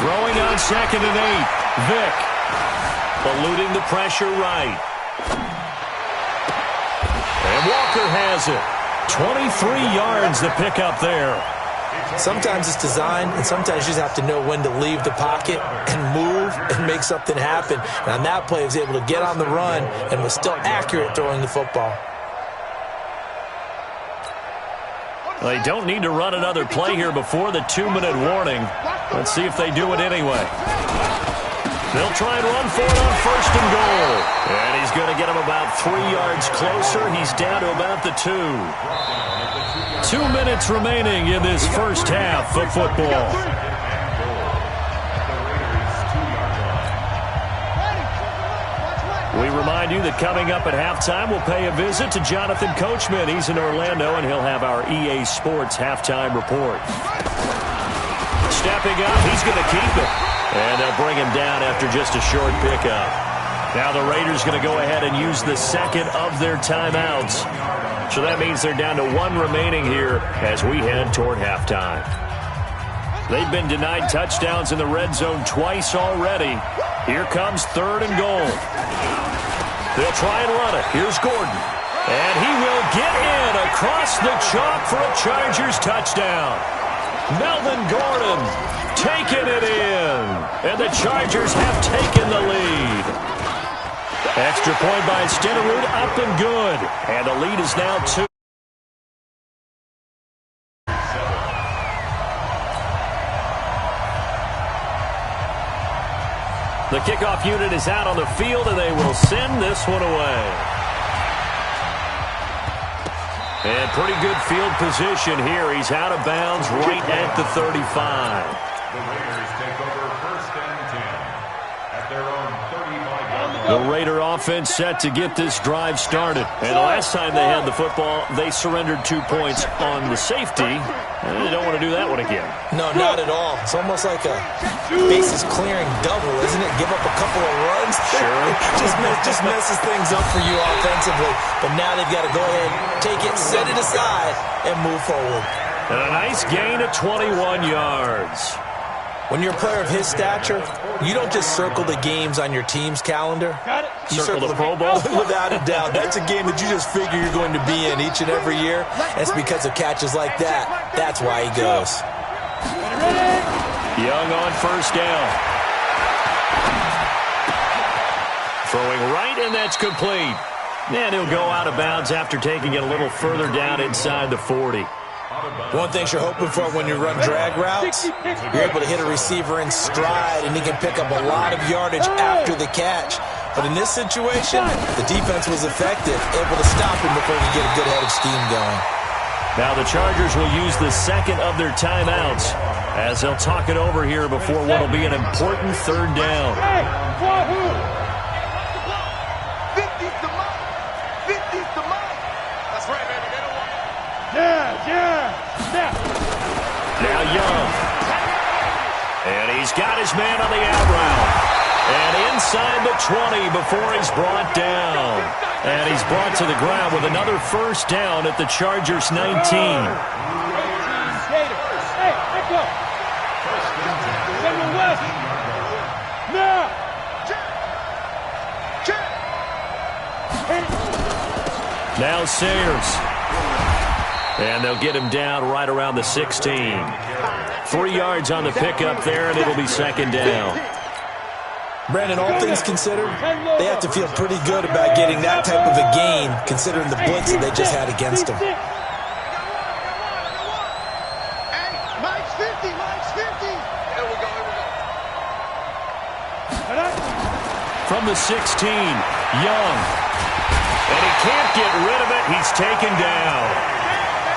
Throwing on 2nd and 8. Vick. Eluding the pressure right. And Walker has it. 23 yards the pickup there.
Sometimes it's designed, and sometimes you just have to know when to leave the pocket and move and make something happen. And on that play, he was able to get on the run and was still accurate throwing the football.
They don't need to run another play here before the 2-minute warning. Let's see if they do it anyway. They'll try and run for it on 1st and goal. And he's going to get him about 3 yards closer. He's down to about the 2. 2 minutes remaining in this 1st half of football. We remind you that coming up at halftime, we'll pay a visit to Jonathan Coachman. He's in Orlando, and he'll have our EA Sports halftime report. Stepping up, he's going to keep it. And they'll bring him down after just a short pickup. Now the Raiders going to go ahead and use the 2nd of their timeouts. So that means they're down to 1 remaining here as we head toward halftime. They've been denied touchdowns in the red zone twice already. Here comes 3rd and goal. They'll try and run it. Here's Gordon. And he will get in across the chalk for a Chargers touchdown. Melvin Gordon taking it in. And the Chargers have taken the lead. Extra point by Stenerud, up and good. And the lead is now 2. The kickoff unit is out on the field, and they will send this one away. And pretty good field position here. He's out of bounds right at the 35.
The Raiders take over 1st and 10 at their own 35-yard line.
The Raider offense set to get this drive started. And the last time they had the football, they surrendered 2 points on the safety. And they don't want to do that one again.
No, not at all. It's almost like a bases clearing double, isn't it? Give up a couple of runs.
Sure.
just messes things up for you offensively. But now they've got to go ahead, take it, set it aside, and move forward.
And a nice gain of 21 yards.
When you're a player of his stature, you don't just circle the games on your team's calendar. You circle the Pro Bowl. Without a doubt. That's a game that you just figure you're going to be in each and every year. And it's because of catches like that. That's why he goes.
Young on first down. Throwing right, and that's complete. And he'll go out of bounds after taking it a little further down inside the 40.
One thing you're hoping for when you run drag routes, you're able to hit a receiver in stride, and he can pick up a lot of yardage after the catch. But in this situation, the defense was effective, able to stop him before he could get a good head of steam going.
Now the Chargers will use the second of their timeouts as they'll talk it over here before what will be an important third down. Now Young. And he's got his man on the out route. And inside the 20 before he's brought down. And he's brought to the ground with another first down at the Chargers 19. Now Sayers. And they'll get him down right around the 16. 3 yards on the pickup there, and it'll be second down.
Brandon, all things considered, they have to feel pretty good about getting that type of a gain, considering the blitz that they just had against them.
Mike's 50, Mike's 50. Here we go,
From the 16, Young. And he can't get rid of it. He's taken down.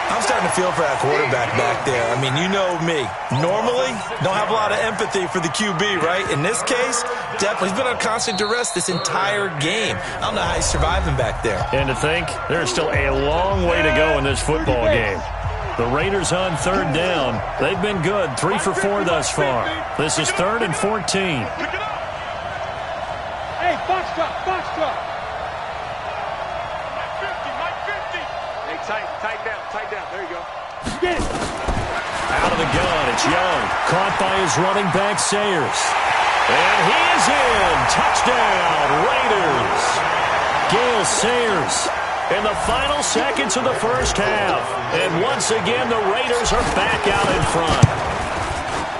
I'm starting to feel for that quarterback back there. I mean, you know me. Normally, don't have a lot of empathy for the QB, right? In this case, definitely. He's been on constant duress this entire game. I don't know how he's surviving back there.
And to think, there's still a long way to go in this football game. The Raiders on third down. They've been good, 3 for 4 thus far. This is 3rd and 14.
Hey, box drop. Tight down. There you go. Get it.
Out of the gun, it's Young. Caught by his running back, Sayers. And he is in. Touchdown, Raiders. Gale Sayers in the final seconds of the first half. And once again, the Raiders are back out in front.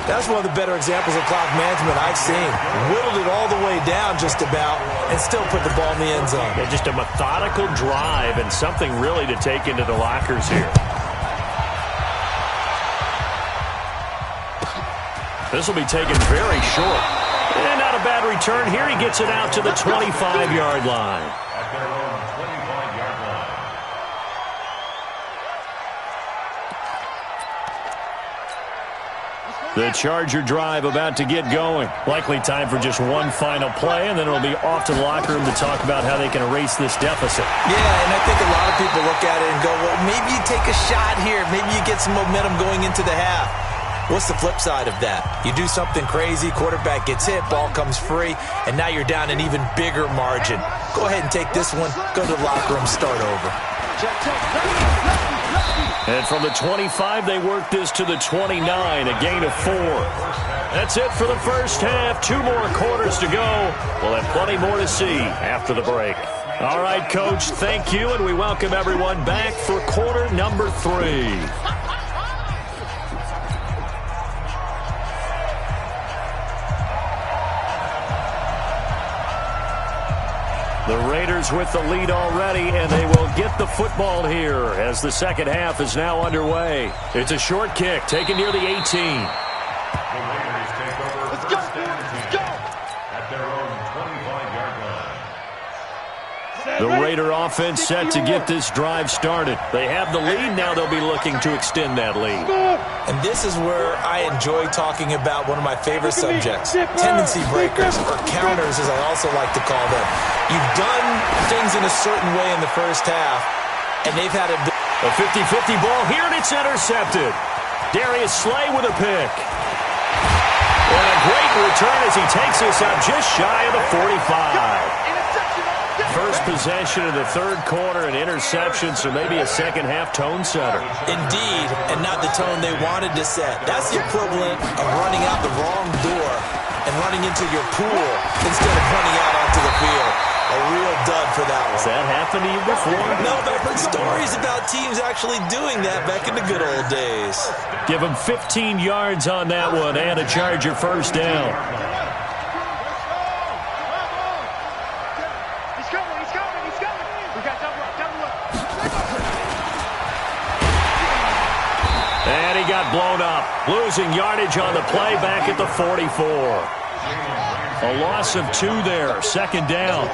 That's one of the better examples of clock management I've seen. Whittled it all the way down just about and still put the ball in the end zone.
Yeah, just a methodical drive and something really to take into the lockers here. This will be taken very short. And not a bad return here. He gets it out to the 25-yard line.
At their own 25-yard line.
The Charger drive about to get going. Likely time for just one final play, and then it'll be off to the locker room to talk about how they can erase this deficit.
Yeah, and I think a lot of people look at it and go, well, maybe you take a shot here. Maybe you get some momentum going into the half. What's the flip side of that? You do something crazy, quarterback gets hit, ball comes free, and now you're down an even bigger margin. Go ahead and take this one, go to the locker room, start over.
And from the 25, they work this to the 29, a gain of 4. That's it for the first half. 2 more quarters to go. We'll have plenty more to see after the break. All right, Coach, thank you, and we welcome everyone back for quarter number 3. The Raiders with the lead already, and they will get the football here as the second half is now underway. It's a short kick taken near the 18.
The Raiders take over first down at their own 25-yard line.
The Raider offense set to get this drive started. They have the lead. Now they'll be looking to extend that lead.
And this is where I enjoy talking about one of my favorite subjects, tendency breakers, or counters as I also like to call them. You've done things in a certain way in the first half, and they've had a
50-50 ball here, and it's intercepted. Darius Slay with a pick. And a great return as he takes us up just shy of the 45. First possession of the third quarter, an interception, so maybe a second-half tone setter.
Indeed, and not the tone they wanted to set. That's the equivalent of running out the wrong door and running into your pool instead of running out onto the field. A real dud for that one.
Has that happened to you before?
No, but I've heard stories about teams actually doing that back in the good old days.
Give them 15 yards on that one and a Charger first down. And he got blown up, losing yardage on the play back at the 44. A loss of 2 there, second down.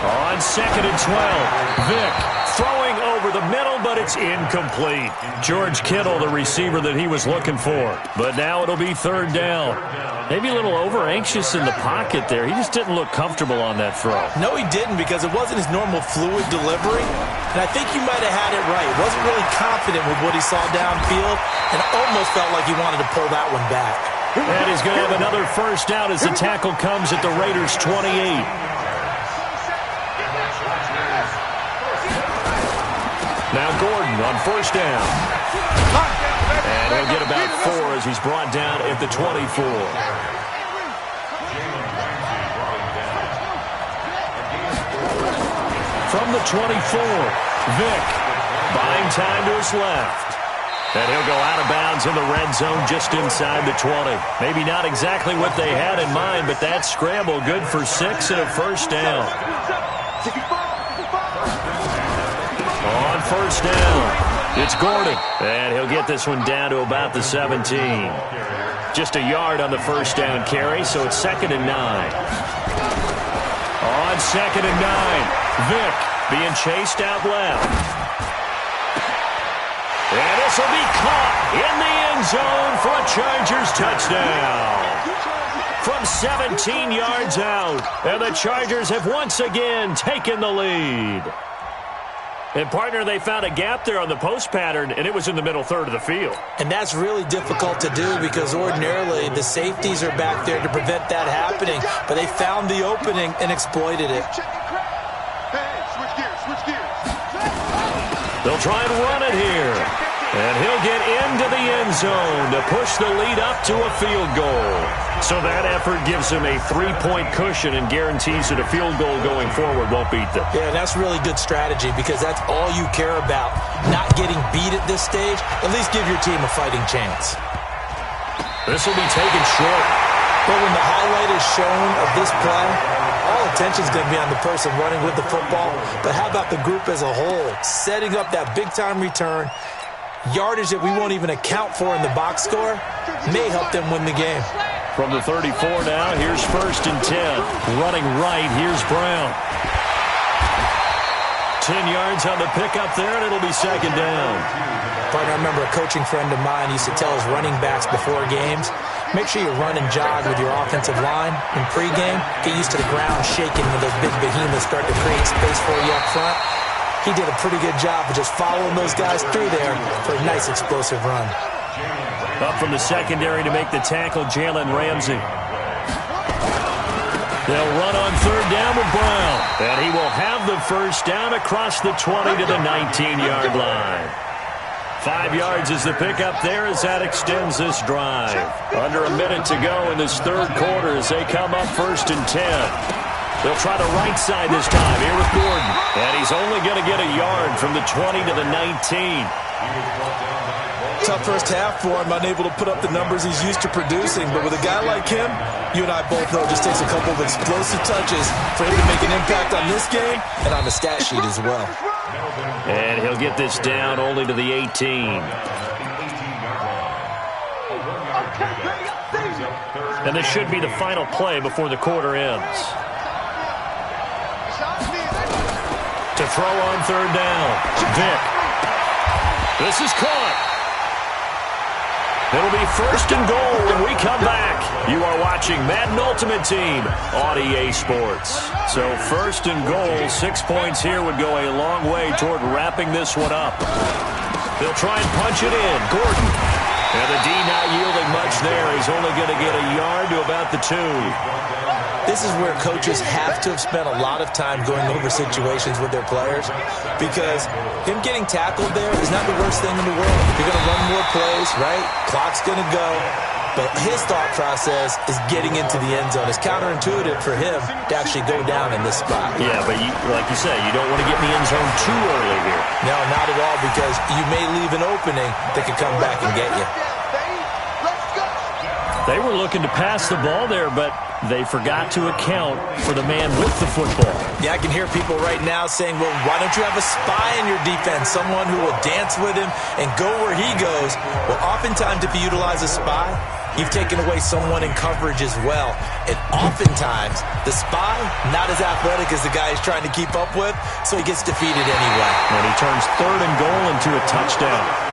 On second and 12, Vick throwing over the middle, but it's incomplete. George Kittle, the receiver that he was looking for. But now it'll be third down. Maybe a little over-anxious in the pocket there. He just didn't look comfortable on that throw.
No, he didn't, because it wasn't his normal fluid delivery. And I think you might have had it right. Wasn't really confident with what he saw downfield and almost felt like he wanted to pull that one back.
And he's going to have another first down as the tackle comes at the Raiders' 28. Now Gordon on first down. And he'll get about 4 as he's brought down at the 24. From the 24, Vick buying time to his left. And he'll go out of bounds in the red zone just inside the 20. Maybe not exactly what they had in mind, but that scramble good for 6 and a first down. On first down, it's Gordon. And he'll get this one down to about the 17. Just a yard on the first down carry, so it's second and 9. On second and 9, Vick being chased out left. And this will be caught in the end zone for a Chargers touchdown. From 17 yards out, and the Chargers have once again taken the lead. And, partner, they found a gap there on the post pattern, and it was in the middle third of the field.
And that's really difficult to do because ordinarily the safeties are back there to prevent that happening. But they found the opening and exploited it.
They'll try and run it here. And he'll get into the end zone to push the lead up to a field goal. So that effort gives him a 3-point cushion and guarantees that a field goal going forward won't beat them.
Yeah, that's really good strategy because that's all you care about. Not getting beat at this stage. At least give your team a fighting chance.
This will be taken short.
But when the highlight is shown of this play, all attention is going to be on the person running with the football. But how about the group as a whole? Setting up that big-time return, yardage that we won't even account for in the box score, may help them win the game.
From the 34 now, here's first and 10. Running right, here's Brown. 10 yards on the pickup there, and it'll be second down.
Partner, I remember a coaching friend of mine used to tell his running backs before games, make sure you run and jog with your offensive line in pregame. Get used to the ground shaking when those big behemoths start to create space for you up front. He did a pretty good job of just following those guys through there for a nice explosive run.
Up from the secondary to make the tackle, Jalen Ramsey. They'll run on third down with Brown. And he will have the first down across the 20 to the 19-yard line. 5 yards is the pickup there as that extends this drive. Under a minute to go in this third quarter as they come up first and 10. They'll try the right side this time here with Gordon. And he's only going to get a yard from the 20 to the 19.
Tough first half for him, unable to put up the numbers he's used to producing. But with a guy like him, you and I both know it just takes a couple of explosive touches for him to make an impact on this game and on the stat sheet as well.
And he'll get this down only to the 18. And this should be the final play before the quarter ends. To throw on third down, Vick. This is caught. It'll be first and goal when we come back. You are watching Madden Ultimate Team on EA Sports. So first and goal, 6 points here would go a long way toward wrapping this one up. They'll try and punch it in. Gordon. And the D not yielding much there. He's only going to get a yard to about the 2.
This is where coaches have to have spent a lot of time going over situations with their players, because him getting tackled there is not the worst thing in the world. You're going to run more plays, right? Clock's going to go. But his thought process is getting into the end zone. It's counterintuitive for him to actually go down in this spot.
Yeah, but like you say, you don't want to get in the end zone too early here.
No, not at all, because you may leave an opening that could come back and get you.
They were looking to pass the ball there, but they forgot to account for the man with the football.
Yeah, I can hear people right now saying, well, why don't you have a spy in your defense, someone who will dance with him and go where he goes? Well, oftentimes if you utilize a spy, you've taken away someone in coverage as well. And oftentimes, the spy, not as athletic as the guy he's trying to keep up with, so he gets defeated anyway.
When he turns 3rd and goal into a touchdown.